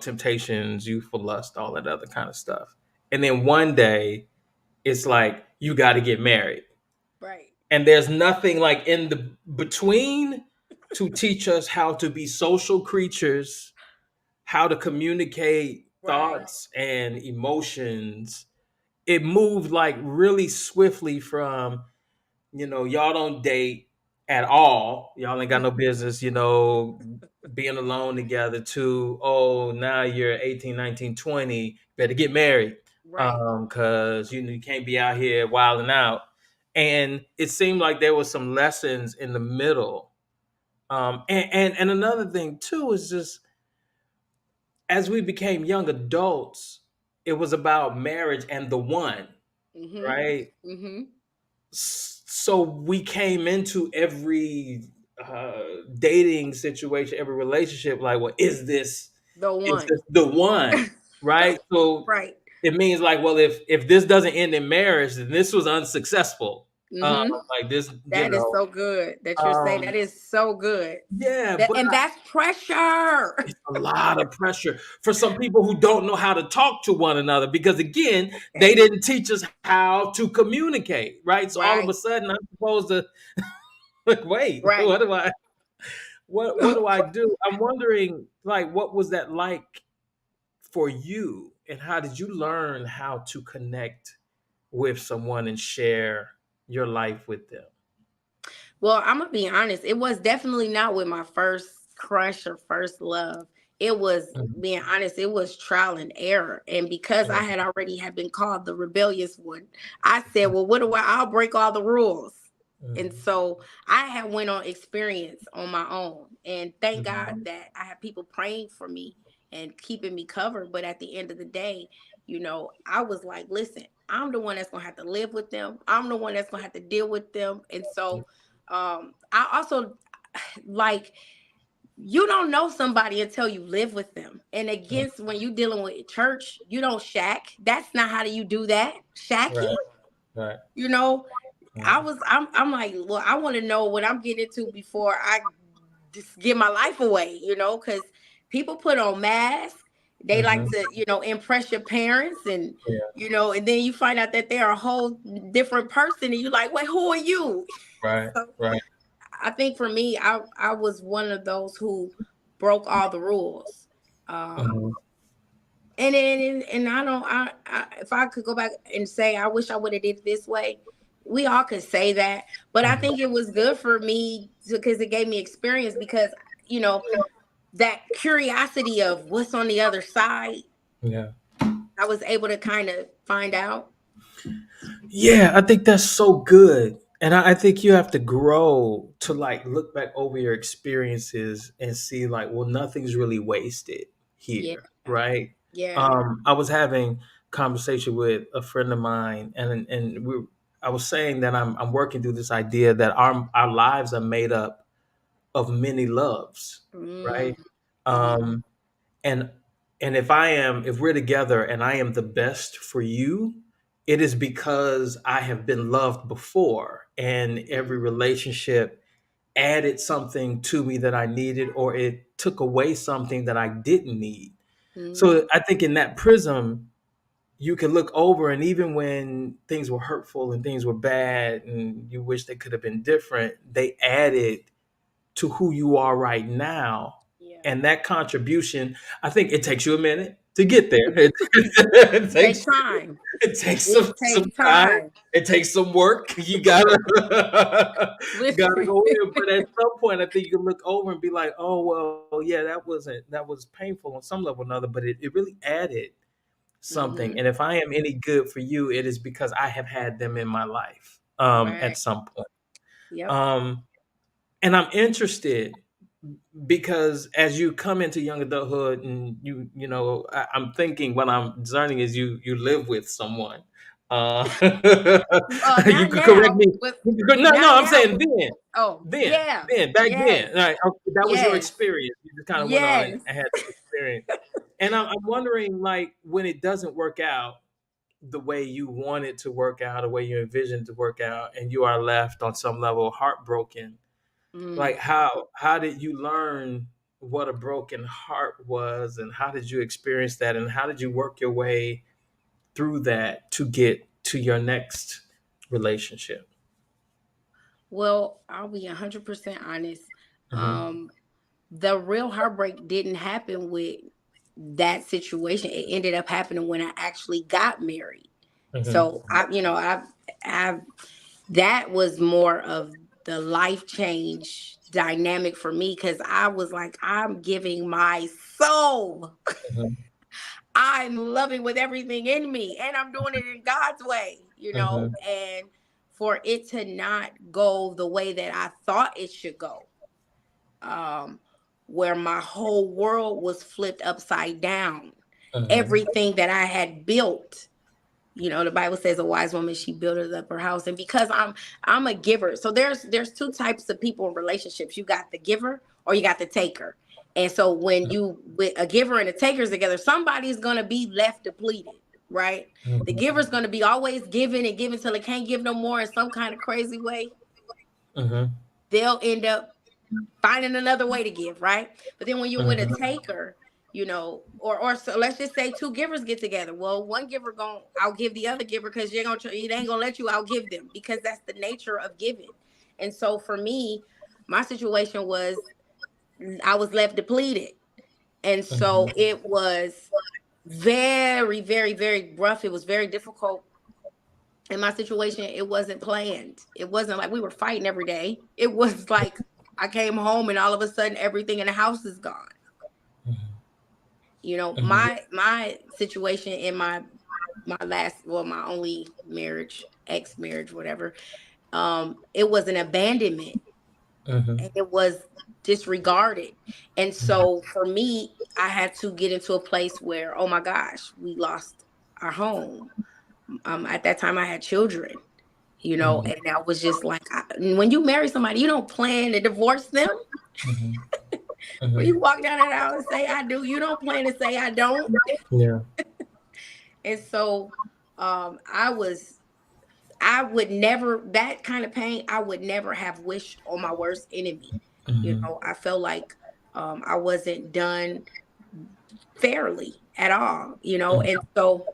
temptations, youthful lust, all that other kind of stuff, and then one day it's like you got to get married, right, and there's nothing like in the between to teach us how to be social creatures, how to communicate right, thoughts and emotions. It moved like really swiftly from, y'all don't date at all, y'all ain't got no business, being alone together, to, oh, now you're 18, 19, 20, better get married, right. because you can't be out here wilding out. And it seemed like there was some lessons in the middle. And another thing too is just, as we became young adults, it was about marriage and the one, Mhm, right? mhm. So we came into every uh, dating situation, every relationship, like, well, The is one, this the one, right? So right. it means like, well, if this doesn't end in marriage, then this was unsuccessful. Mhm. Like this, That is so good that you're saying. um, That is so good. yeah, That, but and that's pressure. it's a lot of pressure for some people who don't know how to talk to one another, because again, they Okay. didn't teach us how to communicate, right? So all of a Right, sudden, I'm supposed to like, wait, right. what do I do? I'm wondering, like, what was that like for you, and how did you learn how to connect with someone and share your life with them? Well, I'm gonna be honest. It was definitely not with my first crush or first love. It was, Mhm. being honest, it was trial and error. And because I had already had been called the rebellious one, I said, "Well, what do I? I'll break all the rules." And Mhm. so I had went on experience on my own. And thank God Mhm. that I had people praying for me and keeping me covered. But at the end of the day, I was like, listen, I'm the one that's gonna have to live with them. I'm the one that's gonna have to deal with them. And so I also, like, you don't know somebody until you live with them. And against, when you dealing with church, you don't shack. That's not how do you do that. Shacking, Right, right, you know. right. I'm like, well, I want to know what I'm getting into before I just give my life away, because people put on masks. They like Mhm. to, impress your parents, and Yeah, and then you find out that they're a whole different person, and you're like, wait, who are you? right, So right. I think for me, I was one of those who broke all the rules. Um, Mhm. and I don't, if I could go back and say, I wish I would have did it this way. we all could say that, but I Mhm. think it was good for me because it gave me experience because you know that curiosity of what's on the other side. Yeah. I was able to kind of find out. Yeah, I think that's so good. And I think you have to grow to like look back over your experiences and see like, well, nothing's really wasted Yeah, here, right? yeah. I was having conversation with a friend of mine, and I was saying that I'm working through this idea that our lives are made up of many loves, Mm, right? mm, Um, and if we're together and I am the best for you, it is because I have been loved before, and every mm, relationship added something to me that I needed, or it took away something that I didn't need. mm, So I think in that prism, you can look over, and even when things were hurtful and things were bad and you wish they could have been different, they added to who you are right now. yeah. And that contribution, I think it takes you a minute to get there. It Take takes time. it takes It some takes time. time. It takes some work. You gotta gotta Listen. go in. But at some point, I think you can look over and be like, "Oh well, yeah, that was painful on some level or another, but it really added something. Hmm. And if I am any good for you, it is because I have had them in my life at Right. some point. Yep. Um, and I'm interested because as you come into young adulthood and I'm thinking what I'm discerning is you live with someone. uh you Not could correct now. me. With No, not I'm now. saying Oh, yeah. then back Yes. then, right? Okay, that was your Yes. experience. You just kind of went on and Yes. had this experience. And I'm wondering, like, when it doesn't work out the way you want it to work out, the way you envisioned it to work out, and you are left on some level heartbroken, Mm. like how did you learn what a broken heart was, and how did you experience that, and how did you work your way through that to get to your next relationship? Well, I'll be 100% honest. Hmm. Um, the real heartbreak didn't happen with that situation. It ended up happening when I actually got married. Hmm. So I've that was more of the life change dynamic for me because I was like, I'm giving my soul. Hmm. I'm loving with everything in me, and I'm doing it in God's way, Hmm. and for it to not go the way that I thought it should go, um, where my whole world was flipped upside down. Hmm. Everything that I had built, the Bible says a wise woman, she buildeth up her house. And because I'm a giver, so there's two types of people in relationships. You got the giver or you got the taker. And so when you with a giver and a taker's together, somebody's gonna be left depleted, right? The giver's gonna be always giving and giving till it can't give no more in some kind of crazy way. Hmm. They'll end up finding another way to give, right? But then when you're with a Hmm. taker, or so let's just say two givers get together. Well, one giver gonna outgive the other giver because it ain't gonna let you outgive them because that's the nature of giving. And so for me, my situation was I was left depleted, and so Hmm. it was very, very, very rough. It was very difficult. In my situation, it wasn't planned. It wasn't like we were fighting every day. It was like I came home and all of a sudden everything in the house is gone. Hmm. My situation in my last, well, my only marriage, ex marriage, whatever. It was an abandonment Hmm. and it was disregarded. And so for me, I had to get into a place where, oh my gosh, we lost our home. At that time, I had children, Hmm. and I was just like, when you marry somebody, you don't plan to divorce them. Hmm. When Hmm. you walk down that aisle and say, I do, you don't plan to say, I don't. Yeah. And so I would never, that kind of pain, I would never have wished on my worst enemy. Hmm. I felt like I wasn't done fairly at all, and so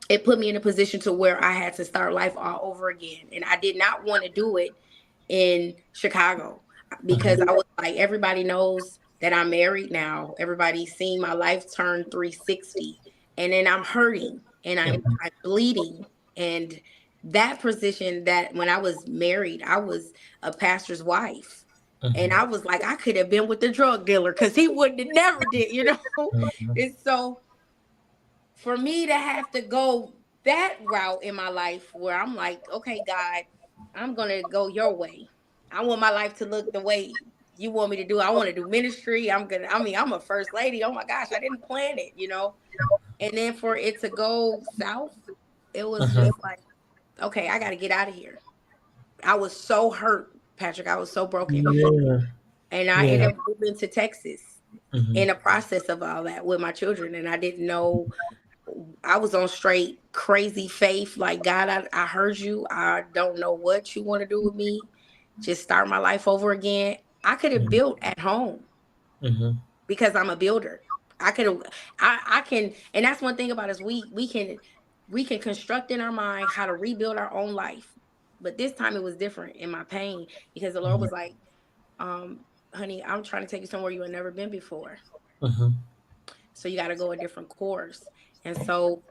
it put me in a position to where I had to start life all over again. And I did not want to do it in Chicago because I was like, everybody knows that I'm married now. Everybody's seen my life turn 360. And then I'm hurting and I'm bleeding. And that position, that when I was married, I was a pastor's wife. And Mhm. I was like, I could have been with the drug dealer because he wouldn't have never did, you know? Mhm. It's so for me to have to go that route in my life where I'm like, okay, God, I'm gonna go your way. I want my life to look the way you want me to do. I want to do ministry. I'm a first lady. Oh my gosh, I didn't plan it, you know? And then for it to go south, it was Mhm. just like, okay, I gotta get out of here. I was so hurt, Patrick. I was so broken. Yeah. And I Yeah. ended up moving to Texas in Mhm. the process of all that with my children. And I didn't know, I was on straight crazy faith. Like, God, I heard you. I don't know what you want to do with me. Just start my life over again. I could have Mhm. built at home Mhm. because I'm a builder. I could have, I can, and that's one thing about us. We can construct in our mind how to rebuild our own life. But this time it was different in my pain because the Lord Mhm. was like, honey, I'm trying to take you somewhere you had never been before. Mhm. So you got to go a different course. And so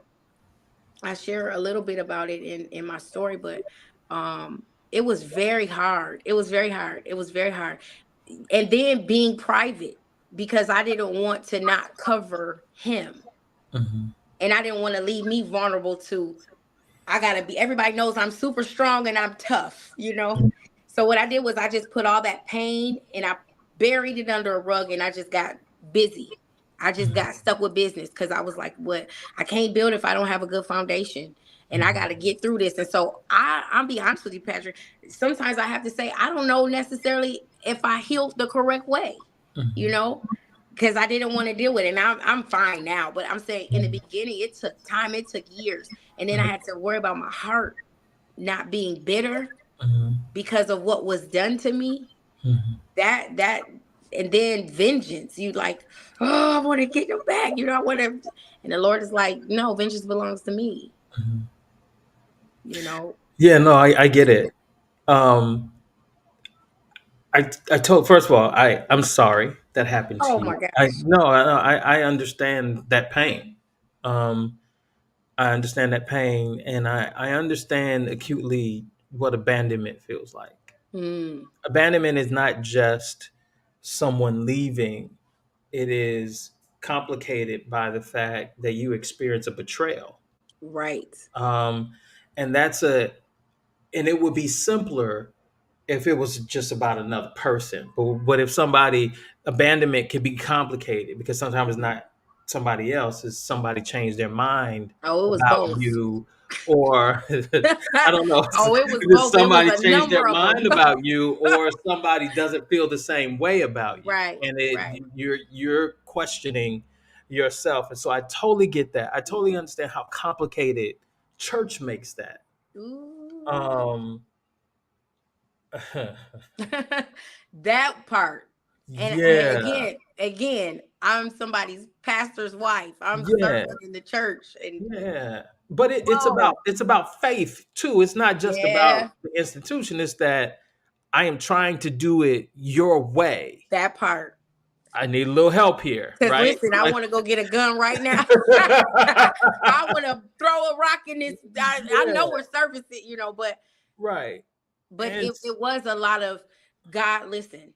I share a little bit about it in my story, but it was very hard. It was very hard. It was very hard. And then being private because I didn't want to not cover him. Mhm. And I didn't want to leave me vulnerable to, I gotta be, everybody knows I'm super strong and I'm tough, you know? So what I did was I just put all that pain and I buried it under a rug and I just got busy. I just Mhm. got stuck with business because I was like, what, I can't build if I don't have a good foundation. And I Mhm. gotta get through this. And so I'll be honest with you, Patrick. Sometimes I have to say, I don't know necessarily if I healed the correct way, you Mhm. know? Because I didn't want to deal with it. And I'm fine now. But I'm saying in the Mhm. beginning, it took time, it took years. And then I Mhm. had to worry about my heart not being bitter Mhm. because of what was done to me. Mhm. That and then vengeance. You like, oh, I want to get them back. You know, I want to. And the Lord is like, no, vengeance belongs to me. Mhm. You know. Yeah, no, I get it. Um, I told first of all, I'm sorry that happened Oh to you. my gosh. I understand that pain. Um, I understand that pain, and I understand acutely what abandonment feels like. Mm, Abandonment is not just someone leaving; it is complicated by the fact that you experience a betrayal. right. Um, and that's a and it would be simpler if it was just about another person. But what if somebody abandonment can be complicated because sometimes it's not somebody else, it's somebody changed their mind Oh, it was about both. you, or I don't know, Oh, it was if both. It was somebody a changed their number of them. mind about you, or somebody doesn't feel the same way about you, Right. and Right. you're questioning yourself. And so I totally get that. I totally understand how complicated church makes that. Ooh. Um, That part. And yeah, again, I'm somebody's pastor's wife. I'm yeah, serving in the church and yeah. But whoa. it's about faith too. It's not just about Yeah, the institution. It's that I am trying to do it your way. that part. I need a little help here, Cause right? listen, I Like, want to go get a gun right now. I want to throw a rock in this. I yeah, know we're servicing, right. but And it was a lot of God. Listen,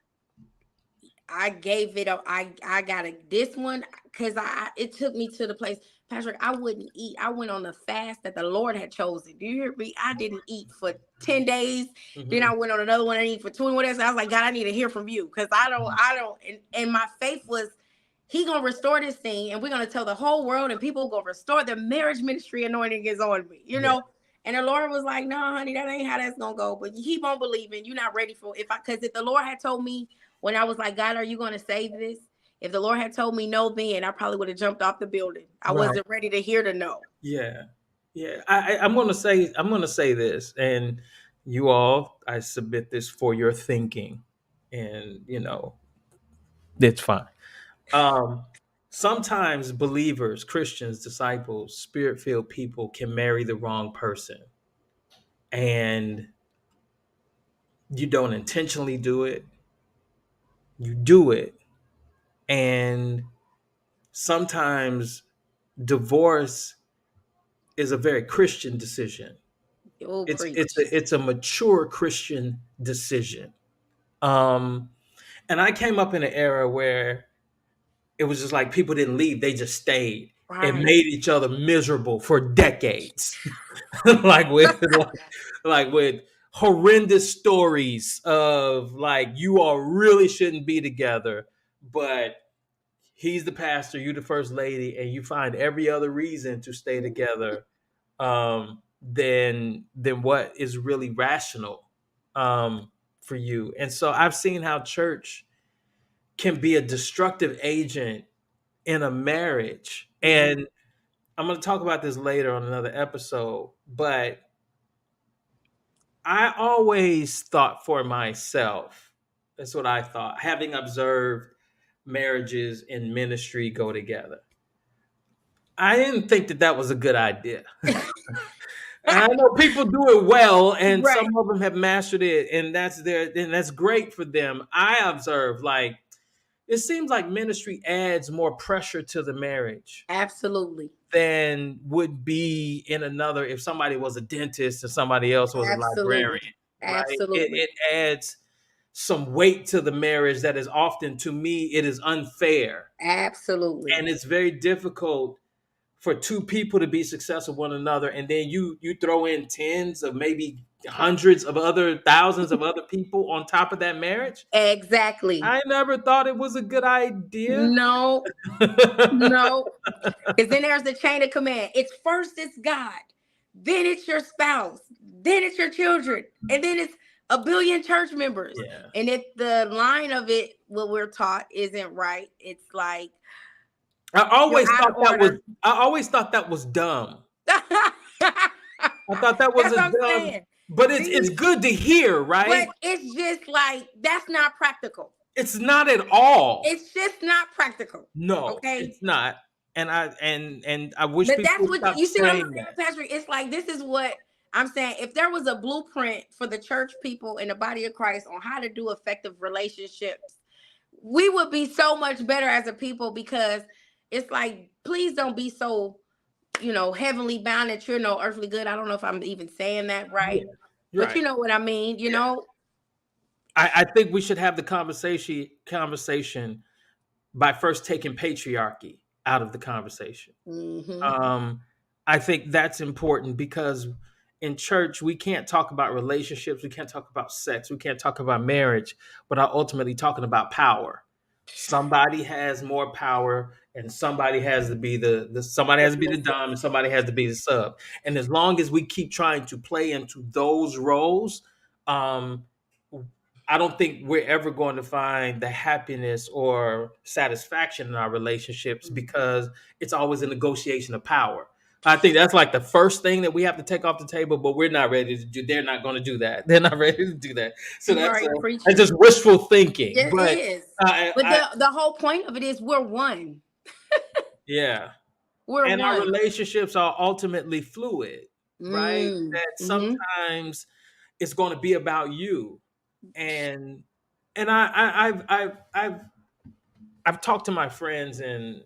I gave it up. I got this one because I it took me to the place, Patrick. I wouldn't eat. I went on the fast that the Lord had chosen. Do you hear me? I didn't eat for 10 days. Then I mhm, went on another one. I eat for 21 days. I was like, God, I need to hear from you because I don't. And my faith was, He gonna restore this thing, and we're gonna tell the whole world, and people gonna restore the marriage ministry anointing is on me. You yeah, know. And the Lord was like, "No, honey, that ain't how that's gonna go. But you keep on believing. You're not ready for because if the Lord had told me when I was like, God, are you going to save this? If the Lord had told me no, then I probably would have jumped off the building. I right, wasn't ready to hear the no. yeah, yeah. I'm gonna say this, and you all, I submit this for your thinking, and it's fine. Um, Sometimes believers, Christians, disciples, spirit filled people can marry the wrong person. And you don't intentionally do it, you do it. And sometimes divorce is a very Christian decision. Oh, It's preach. it's a mature Christian decision. Um, and I came up in an era where it was just like people didn't leave; they just stayed and Right. made each other miserable for decades, like like with horrendous stories of like you all really shouldn't be together, but he's the pastor, you the first lady, and you find every other reason to stay together than what is really rational for you. And so I've seen how church can be a destructive agent in a marriage. Mhm. And I'm going to talk about this later on another episode, but I always thought for myself, that's what I thought, having observed marriages and ministry go together. I didn't think that that was a good idea. And I know people do it well, and Right. some of them have mastered it, and that's great for them. I observe like it seems like ministry adds more pressure to the marriage Absolutely. than would be in another if somebody was a dentist and somebody else was a librarian, Absolutely. right? Absolutely. It adds some weight to the marriage that is often to me it is unfair, Absolutely. and it's very difficult for two people to be successful with one another, and then you throw in tens of maybe hundreds of other thousands of other people on top of that marriage. Exactly. I never thought it was a good idea. No, no. Because then there's the chain of command. It's first it's God, then it's your spouse, then it's your children, and then it's a billion church members. Yeah. And if the line of it, what we're taught, isn't right, it's like I you're always out thought of that was order. I always thought that was dumb. That's I thought that was what a I'm dumb, saying. but it's See, good to hear, right? but it's just like that's not practical. It's not at all. It's just not practical. No, Okay. it's not. And I wish But people that's would what stop you see what I'm saying saying, that. Patrick. It's like this is what I'm saying. If there was a blueprint for the church people in the body of Christ on how to do effective relationships, we would be so much better as a people because it's like, please don't be so, heavenly bound that you're no earthly good. I don't know if I'm even saying that Yeah, right, you're but right. you know what I mean, Yeah. I think we should have the conversation by first taking patriarchy out of the conversation. Hmm. Um, I think that's important because in church we can't talk about relationships, we can't talk about sex, we can't talk about marriage, but are ultimately talking about power. Somebody has more power, and somebody has to be the somebody has to be the dom, and somebody has to be the sub. And as long as we keep trying to play into those roles, um, I don't think we're ever going to find the happiness or satisfaction in our relationships because it's always a negotiation of power. I think that's like the first thing that we have to take off the table, but we're not ready to do. They're not going to do that. They're not ready to do that. So Right, that's preaching. just wishful thinking. It But is. But I the whole point of it is we're one. yeah, We're and our one. relationships are ultimately fluid, right? Mm. That Hmm. sometimes it's going to be about you, and I've talked to my friends and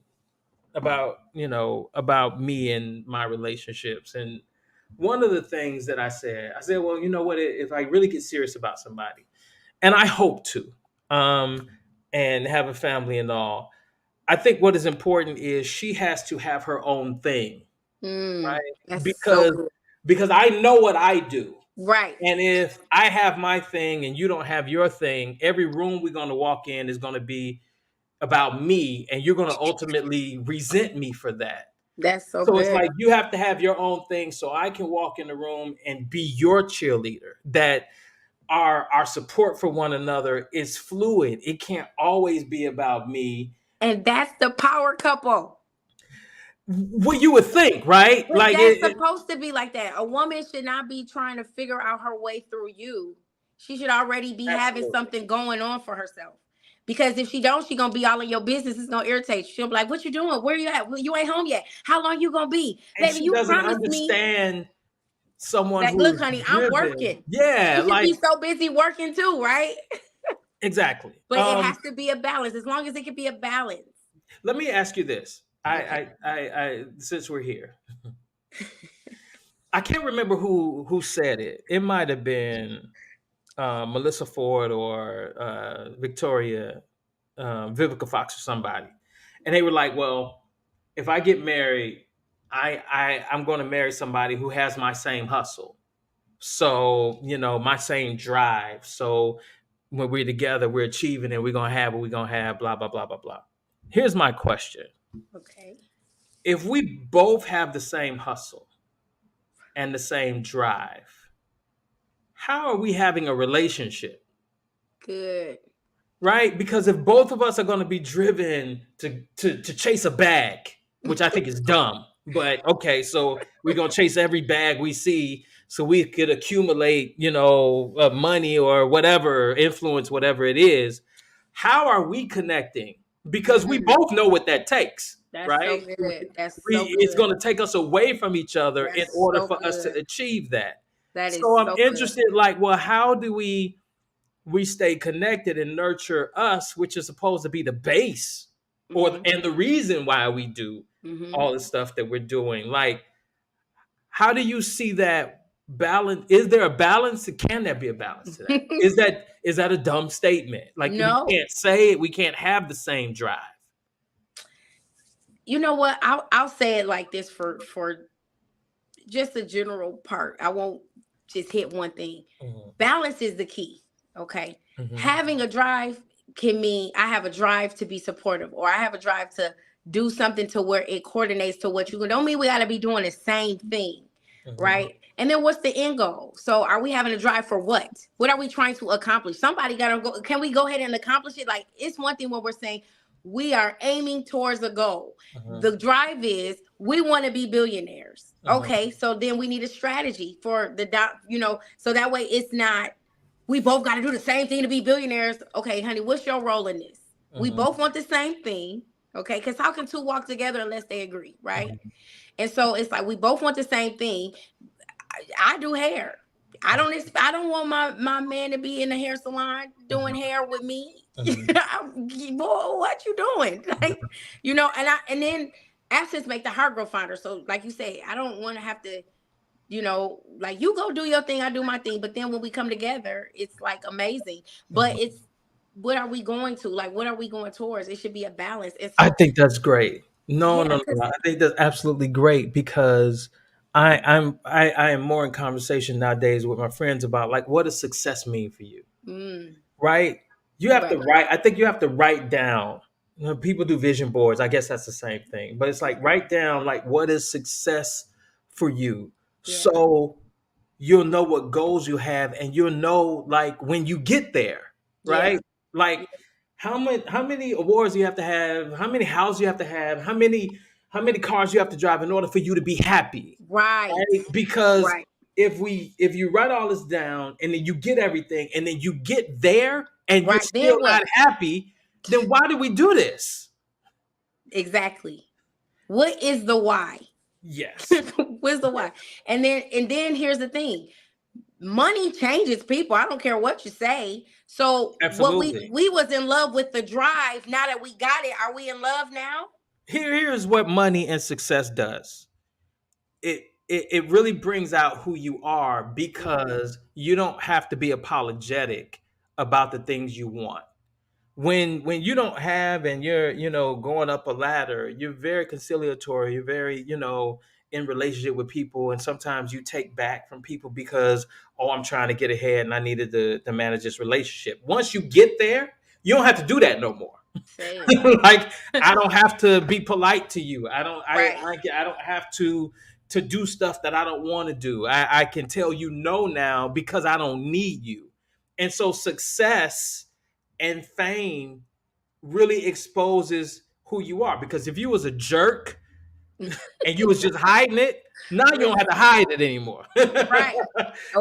about about me and my relationships, and one of the things that I said, well, you know what, if I really get serious about somebody, and I hope to, um, and have a family and all, I think what is important is she has to have her own thing, Mm. right? That's so good. Because I know what I do. Right. And if I have my thing and you don't have your thing, every room we're going to walk in is going to be about me, and you're going to ultimately resent me for that. That's so So it's good. like you have to have your own thing so I can walk in the room and be your cheerleader. That our support for one another is fluid. It can't always be about me. And that's the power couple. What you would think, right? But that's supposed to be like that. A woman should not be trying to figure out her way through you. She should already be having Absolutely. something going on for herself. Because if she don't, she gonna be all in your business. It's gonna irritate you. She'll be like, "What you doing? Where you at? Well, you ain't home yet. How long you gonna be, And baby? she You doesn't promised me understand someone that. Look, who's honey, I'm driven. working. Yeah, She should like be so busy working too, right? exactly. But it has to be a balance. As long as it can be a balance. Let me ask you this. Okay. I since we're here, I can't remember who said it. It might have been Melissa Ford or Victoria, Vivica Fox or somebody, and they were like, "Well, if I get married, I'm going to marry somebody who has my same hustle, so my same drive. So when we're together, we're achieving, and we're gonna have what we're gonna have. Blah blah blah blah blah." Here's my question: Okay. if we both have the same hustle and the same drive, how are we having a relationship? Good. Right? Because if both of us are going to be driven to chase a bag, which I think is dumb, but okay, so we're going to chase every bag we see so we could accumulate, money or whatever, influence, whatever it is. How are we connecting? Because we Mm, both know what that takes, that's so right? good. That's so It's good. going to take us away from each other in That's order so for us to good. achieve that. That is So I'm so good. interested, like, well, how do we stay connected and nurture us, which is supposed to be the base Hmm. and the reason why we do Hmm. all the stuff that we're doing. Like, how do you see that balance? Is there a balance? Can there be a balance to that? Is that a dumb statement? Like, we No, can't say it. We can't have the same drive. you know what? I'll say it like this for just a general part. I won't just hit one thing. Mhm, Balance is the key. Okay. mhm, Having a drive can mean I have a drive to be supportive, or I have a drive to do something to where it coordinates to what you don't mean we got to be doing the same thing. mhm, Right. And then what's the end goal? So are we having a drive for what? What are we trying to accomplish? Somebody got to go. Can we go ahead and accomplish it? Like, it's one thing when we're saying we are aiming towards a goal. mhm, The drive is we want to be billionaires. mhm, Okay, so then we need a strategy for so that way it's not we both got to do the same thing to be billionaires. Okay, honey, what's your role in this? We mhm, both want the same thing. Okay, because how can two walk together unless they agree, right? mhm, And so it's like we both want the same thing. I do hair. I don't want my man to be in the hair salon doing mhm, hair with me. mhm, Boy, what you doing? Like, and then absence make the heart grow fonder. So like you say, I don't want to have to, like, you go do your thing, I do my thing. But then when we come together, it's like amazing. But mhm. it's what are we going to? Like, what are we going towards? It should be a balance. And I so think that's great. No, yeah, no, no. because I think that's absolutely great because I am more in conversation nowadays with my friends about, like, what does success mean for you, right? You have to right. write. I think you have to write down. People do vision boards. I guess that's the same thing, but it's like, write down, like, what is success for you, Yeah. so you'll know what goals you have, and you'll know, like, when you get there, Yeah. right? Like, how many awards you have to have, how many houses you have to have, how many cars you have to drive in order for you to be happy, Right. right? Because Right. if you write all this down and then you get everything and then you get there and you're Right. still Then not what? happy, then why do we do this? Exactly. What is the why? Yes, What's the why? And then here's the thing. Money changes people. I don't care what you say. So what we absolutely. we was in love with the drive. Now that we got it, are we in love now? Here's what money and success does. It really brings out who you are Mm-hmm. because you don't have to be apologetic about the things you want. When you don't have, and you're going up a ladder, you're very conciliatory, you're very in relationship with people, and sometimes you take back from people because, oh, I'm trying to get ahead and I needed to manage this relationship. Once you get there, you don't have to do that no more. Say Like, I don't have to be polite to you. I don't it. Right. I don't have to do stuff that I don't want to do. I can tell you no now because I don't need you. And so success and fame really exposes who you are, because if you was a jerk and you was just hiding it, now you don't have to hide it anymore. Right.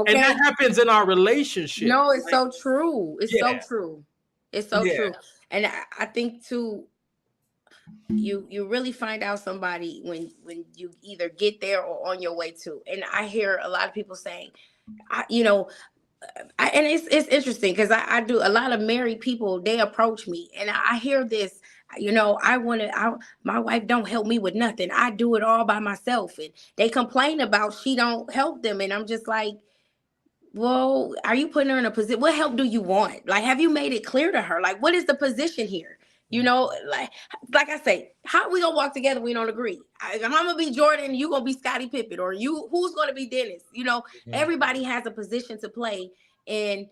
And that Okay. happens in our relationship. No, it's Like, so true. It's so yeah, true. It's so yeah. true. And I think too, you really find out somebody when you either get there or on your way to. And I hear a lot of people saying, I, you know, and it's interesting because I do a lot of married people. They approach me, and I hear this. I want to, my wife don't help me with nothing. I do it all by myself. And they complain about she don't help them. And I'm just like, well, are you putting her in a position? What help do you want? Like, have you made it clear to her? Like, what is the position here? Like I say, how are we gonna walk together? We don't agree. If I'm gonna be Jordan, you gonna be Scottie Pippen, or who's gonna be Dennis? Mhm. Everybody has a position to play, and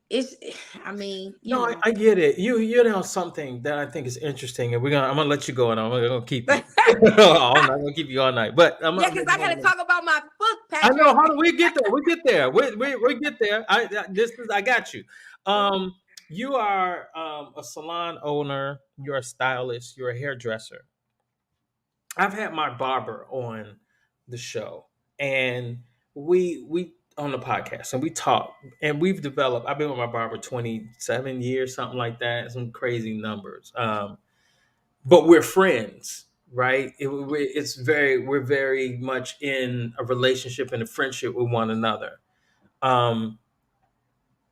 it's. I mean, No, I get it. You know something that I think is interesting, and I'm gonna let you go, and I'm gonna keep you. I'm not gonna keep you all night, but Yeah, because I gotta talk about my book, I know. Patrick. How do we get there? We get there. We get there. I got you. Um, you are a salon owner. You're a stylist. You're a hairdresser. I've had my barber on the show, and we on the podcast, and we talk, and we've developed. I've been with my barber 27 years, something like that. Some crazy numbers. But we're friends, right? We're very much in a relationship and a friendship with one another. Um,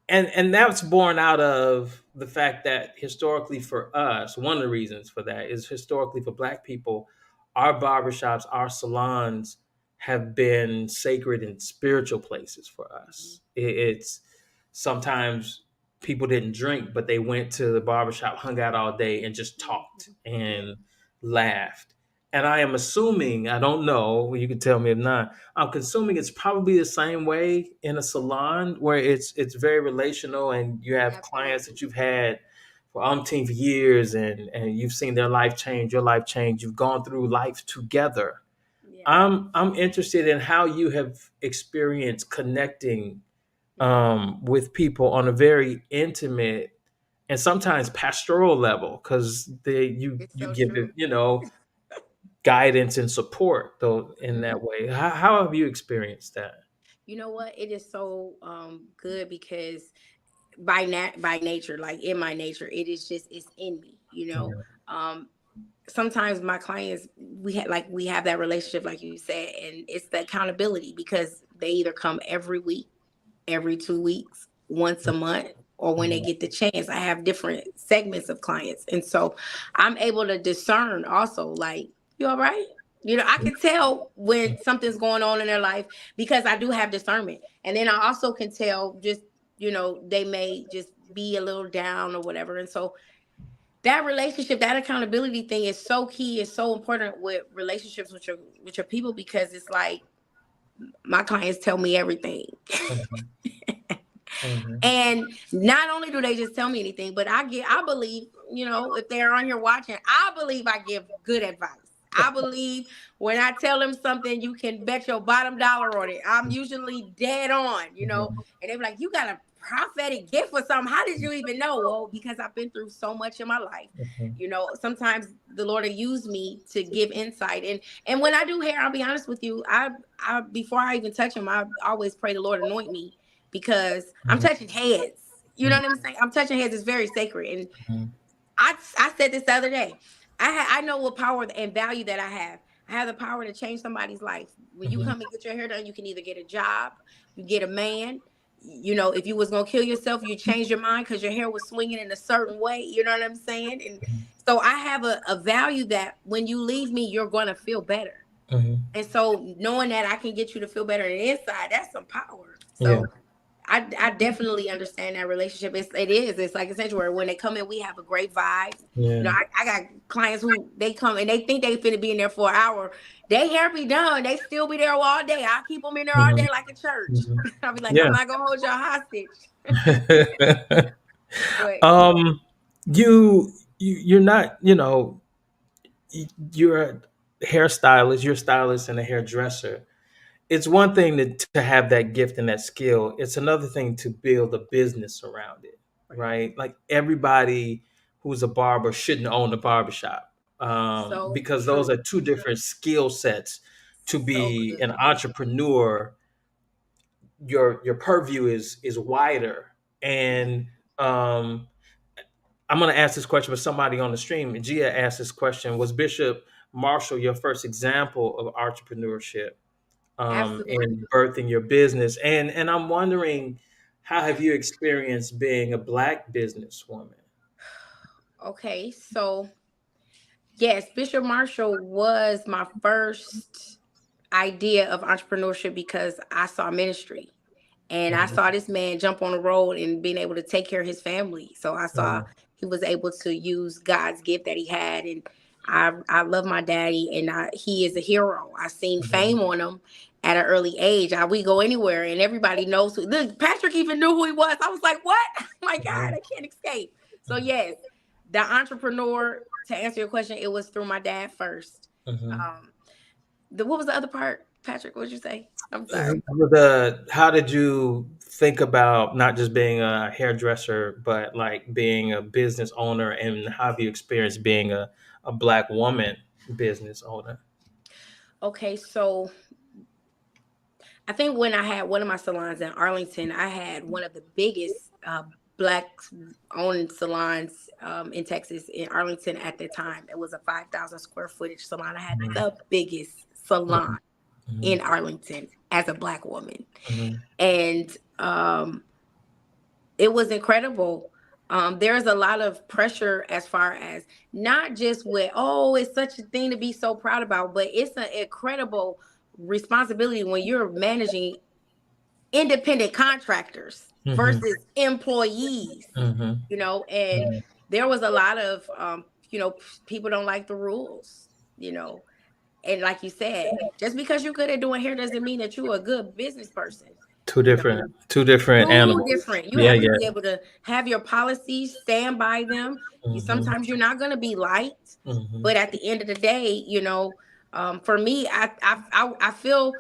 and that's born out of the fact that historically for us, one of the reasons for that is historically for Black people, our barbershops, our salons have been sacred and spiritual places for us. It's sometimes people didn't drink, but they went to the barbershop, hung out all day, and just talked Yeah, and laughed. And I am assuming, I don't know, you can tell me if not, I'm consuming it's probably the same way in a salon where it's very relational and you have clients absolutely. that you've had for umpteen years and you've seen their life change, your life change, you've gone through life together. Yeah. I'm interested in how you have experienced connecting with people on a very intimate and sometimes pastoral level because they It's you so give it true. guidance and support though in Mhm. that way. How have you experienced that? You know what? It is so good because by nature, like in my nature, it's in me. Um, Sometimes my clients, we have that relationship, like you said, and it's the accountability because they either come every week, every 2 weeks, once a month, or when they Mhm. get the chance. I have different segments of clients. And so I'm able to discern also, like, you all right? I can tell when something's going on in their life because I do have discernment. And then I also can tell just, they may just be a little down or whatever. And so that relationship, that accountability thing is so key, is so important with relationships with your people because it's like my clients tell me everything. Mhm. Mhm. And not only do they just tell me anything, but I believe, if they're on here watching, I believe I give good advice. I believe when I tell them something, you can bet your bottom dollar on it. I'm usually dead on, Mhm. and they're like, you got a prophetic gift or something. How did you even know? Well, because I've been through so much in my life. Mhm. Sometimes the Lord will use me to give insight. And when I do hair, I'll be honest with you, I before I even touch them, I always pray the Lord anoint me because I'm Mhm. touching heads. You know Mhm. what I'm saying? I'm touching heads. It's very sacred. And Mhm. I said this the other day. I know what power and value that I have. I have the power to change somebody's life. When you Mhm. come and get your hair done, you can either get a job, you get a man. If you was gonna kill yourself, you change your mind because your hair was swinging in a certain way. You know what I'm saying? And so I have a value that when you leave me, you're gonna feel better. Mhm. And so knowing that I can get you to feel better on the inside, that's some power. Yeah. So I definitely understand that relationship. It's like a sanctuary. When they come in, we have a great vibe. Yeah. I got clients who they come and they think they finna be in there for an hour. They hair be done. They still be there all day. I keep them in there all Mhm. day like a church. Mhm. I'll be like, I'm Yeah. not gonna hold y'all hostage. But um, you're not, you're a hairstylist, you're a stylist and a hairdresser. It's one thing to have that gift and that skill. It's another thing to build a business around it, right, right? Like everybody who's a barber shouldn't own a barbershop so because those true, are two different skill sets. To so be an good. entrepreneur, your purview is wider. Yeah, And um, I'm going to ask this question, but somebody on the stream, Gia asked this question: was Bishop Marshall your first example of entrepreneurship absolutely. in birthing your business? And I'm wondering, how have you experienced being a Black businesswoman? Okay, so yes, Bishop Marshall was my first idea of entrepreneurship because I saw ministry. And I Mhm. saw this man jump on the road and being able to take care of his family. So I saw Mhm. he was able to use God's gift that he had. And I love my daddy, and he is a hero. I seen Mhm. fame on him at an early age. We go anywhere and everybody knows who. Look, Patrick even knew who he was. I was like, what? My God, Mhm. I can't escape. So yes, the entrepreneur. To answer your question, it was through my dad first. Mhm. Um, what was the other part, Patrick? What did you say? I'm sorry. How did you think about not just being a hairdresser, but like being a business owner, and how have you experienced being a black woman business owner? Okay, so I think when I had one of my salons in Arlington, I had one of the biggest black owned salons in Texas, in Arlington at the time. It was a 5,000 square footage salon. I had Mhm. the biggest salon Mhm. in Arlington as a black woman. Mhm. And it was incredible. There's a lot of pressure as far as not just with, oh, it's such a thing to be so proud about, but it's an incredible responsibility when you're managing independent contractors Mhm. versus employees, Mhm. and there was a lot of, people don't like the rules, you know, and like you said, just because you're good at doing hair doesn't mean that you're a good business person, Two you know. different, two different Two animals. different. You Yeah, have to yeah. be able to have your policies, stand by them. Mhm. Sometimes you're not going to be liked, Mhm. but at the end of the day, for me, I feel,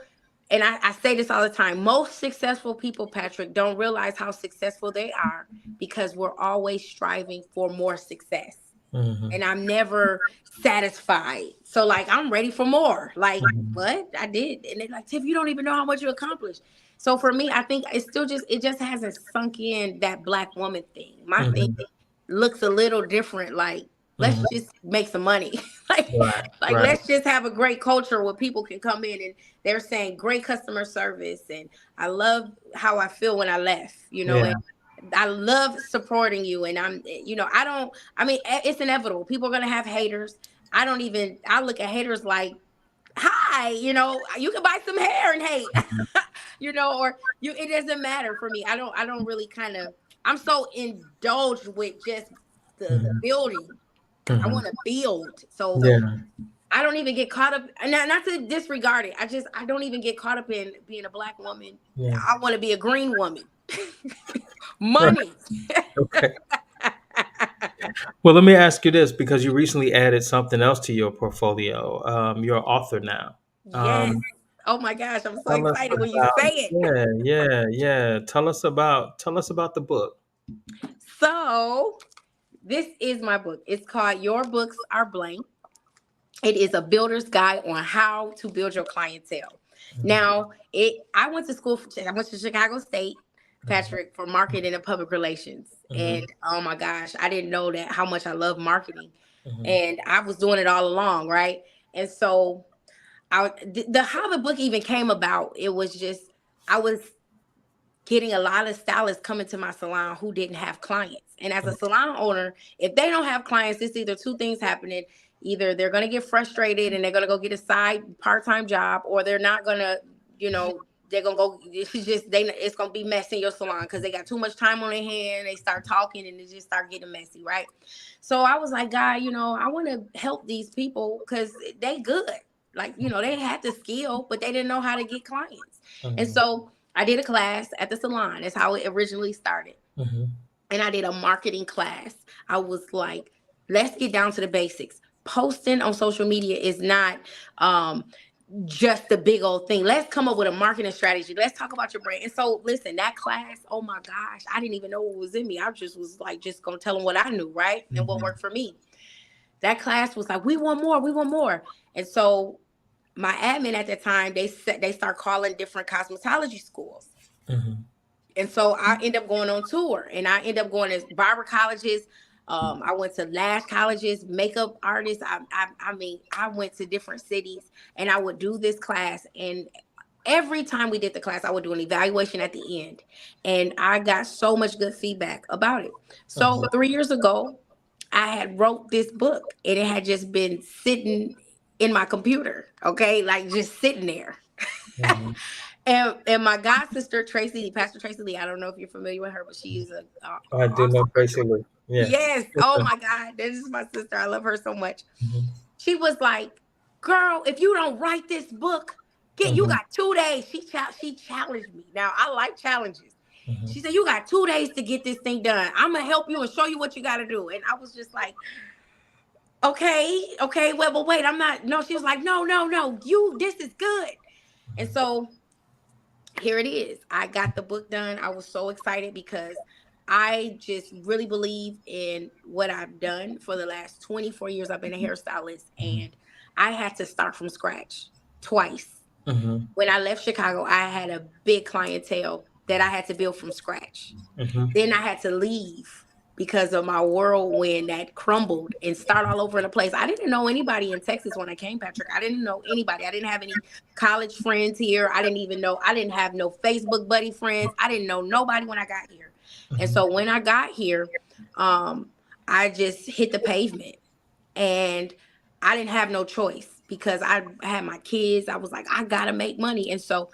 and I say this all the time. Most successful people, Patrick, don't realize how successful they are because we're always striving for more success. Mhm. And I'm never satisfied. So like I'm ready for more. Like, Mhm. what? I did. And they're like, Tiff, you don't even know how much you accomplished. So for me, I think it just hasn't sunk in that black woman thing. My thing Mhm. looks a little different. Like, let's Mhm. just make some money. like Right, like right. let's just have a great culture where people can come in and they're saying great customer service. And I love how I feel when I left, Yeah. and I love supporting you. And I don't, I mean, it's inevitable. People are going to have haters. I look at haters like, hi, you can buy some hair and hate, or it doesn't matter for me. I don't really kind of, I'm so indulged with just the Mhm. building. I Mhm. want to build. So Yeah. I don't even get caught up, not to disregard it. I don't even get caught up in being a black woman. Yeah. I want to be a green woman. Right. Money. Okay. Well, let me ask you this, because you recently added something else to your portfolio. You're an author now. Yes. Um, Oh my gosh, I'm so Tell us excited when you about, say it. yeah, yeah, yeah. Tell us about the book. So, this is my book. It's called Your Books Are Blank. It is a builder's guide on how to build your clientele. Mhm. Now, I went to school I went to Chicago State, Patrick, for marketing and public relations. Mhm. And oh my gosh, I didn't know that how much I love marketing. Mhm. And I was doing it all along, right? And so the how the book even came about, it was just I was getting a lot of stylists coming to my salon who didn't have clients. And as a Mhm. salon owner, if they don't have clients, it's either two things happening. Either they're going to get frustrated and they're going to go get a side part-time job, or they're not going to, they're going to go, it's going to be messy in your salon because they got too much time on their hand. They start talking and they just start getting messy, right? So I was like, God, I want to help these people because they good. Like, they had the skill, but they didn't know how to get clients. And Mhm. so I did a class at the salon. That's how it originally started. Mhm. And I did a marketing class. I was like, let's get down to the basics. Posting on social media is not just the big old thing. Let's come up with a marketing strategy. Let's talk about your brand. And so, listen, that class, oh my gosh, I didn't even know what was in me. I just was like, just going to tell them what I knew, right? And what Mhm. worked for me. That class was like, we want more, we want more. And so, my admin at the time, they start calling different cosmetology schools. Mhm. And so I end up going on tour, and I end up going to barber colleges. I went to lash colleges, makeup artists. I mean, I went to different cities, and I would do this class. And every time we did the class, I would do an evaluation at the end, and I got so much good feedback about it. So Mhm. 3 years ago, I had wrote this book and it had just been sitting in my computer, okay, like just sitting there. Mhm. And my god sister Tracy Lee, Pastor Tracy Lee, I don't know if you're familiar with her, but she is I do know awesome Tracy person. Lee. Yes. Yes. Oh my God, this is my sister. I love her so much. Mhm. She was like, "Girl, if you don't write this book, you Mhm. got 2 days." She challenged me. Now I like challenges. Mhm. She said, "You got 2 days to get this thing done. I'm gonna help you and show you what you got to do." And I was just like, "Okay, okay, well, but wait, I'm not." No, she was like, "No, no, no, you. This is good." And so here it is. I got the book done. I was so excited because I just really believe in what I've done for the last 24 years. I've been a hairstylist Mhm. and I had to start from scratch twice. Mhm. When I left Chicago, I had a big clientele that I had to build from scratch. Mhm. Then I had to leave because of my whirlwind that crumbled and start all over in a place. I didn't know anybody in Texas when I came, Patrick. I didn't know anybody. I didn't have any college friends here. I didn't have no Facebook buddy friends. I didn't know nobody when I got here. And Mhm. so when I got here, um, I just hit the pavement and I didn't have no choice because I had my kids. I was like, I gotta make money. And so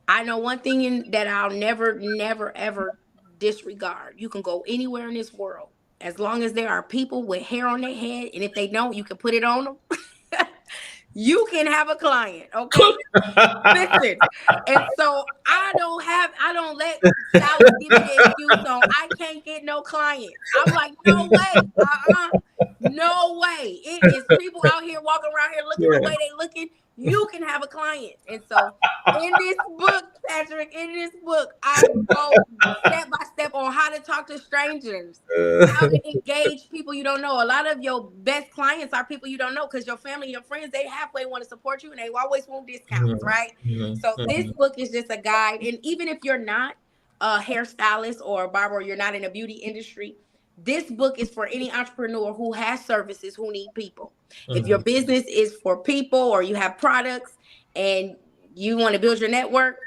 I know one thing that I'll never, never, ever disregard. You can go anywhere in this world as long as there are people with hair on their head, and if they don't, you can put it on them. You can have a client, okay? Listen, and so I don't let Dallas give me the excuse on I can't get no clients. I'm like, no way, no way. It is people out here walking around here looking the Yeah. way they looking. You can have a client, and so in this book, Patrick, in this book, I go step by step on how to talk to strangers, how to engage people you don't know. A lot of your best clients are people you don't know because your family, your friends, they halfway want to support you and they always want discounts, Mhm. right? Mhm. So this Mhm. book is just a guide. And even if you're not a hairstylist or a barber or you're not in the beauty industry, this book is for any entrepreneur who has services who need people. If your Mhm. business is for people or you have products and you want to build your network,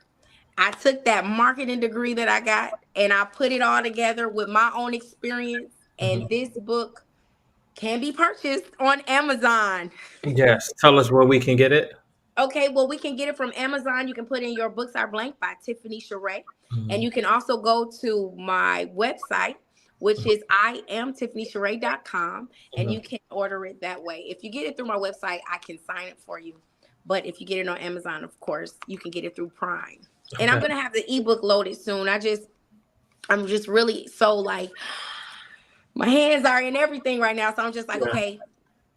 I took that marketing degree that I got and I put it all together with my own experience. And Mhm. this book can be purchased on Amazon. Yes. Tell us where we can get it. Okay, well, we can get it from Amazon. You can put in Your Books Are Blank by Tiffini Sher'ee. And Mhm. you can also go to my website, which is IamTiffiniSher'ee.com, and Mhm. you can order it that way. If you get it through my website, I can sign it for you. But if you get it on Amazon, of course, you can get it through Prime. And I'm Okay. gonna have the ebook loaded soon. I'm just really so like my hands are in everything right now. So I'm just like, Yeah. okay,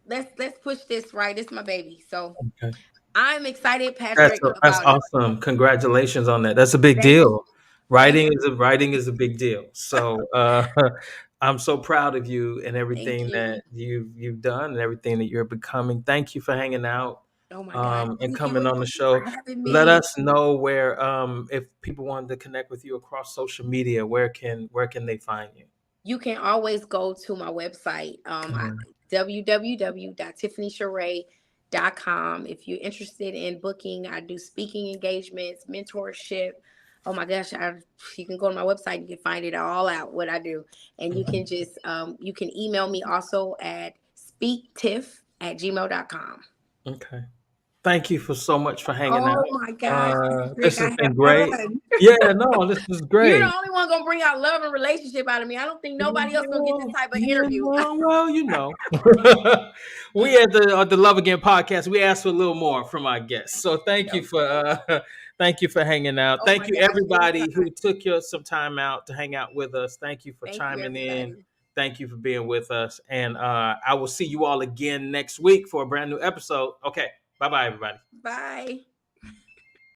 let's push this right. This is my baby. So Okay. I'm excited, Patrick, That's about it. awesome. Congratulations on that. That's a big Thank deal. thank Writing is a big deal. So I'm so proud of you and thank everything you. that you've done and everything that you're becoming. Thank you for hanging out Oh my God. and Thank you coming on the again for show. having Let me. us know where if people wanted to connect with you across social media, where can they find you? You can always go to my website, Mhm. www.tiffinisheree.com. If you're interested in booking, I do speaking engagements, mentorship. Oh my gosh, you can go to my website. You can find it all out what I do. And you can Mhm. just, you can email me also at speaktiff@gmail.com. Okay. Thank you for so much for hanging Oh out. my gosh, This Patrick, has I been have great. fun. Yeah, no, this is You're the great. only one gonna bring out love and relationship out of me. I don't think nobody else gonna get this Well, type of interview. well, we at the Love Again podcast. We ask for a little more from our guests. So thank you for hanging out. Oh Thank my you gosh, everybody anytime. who took some time out to hang out with us. Thank you for Thank you, chiming in. everybody. Thank you for being with us. And I will see you all again next week for a brand new episode. Okay, bye bye, everybody. Bye.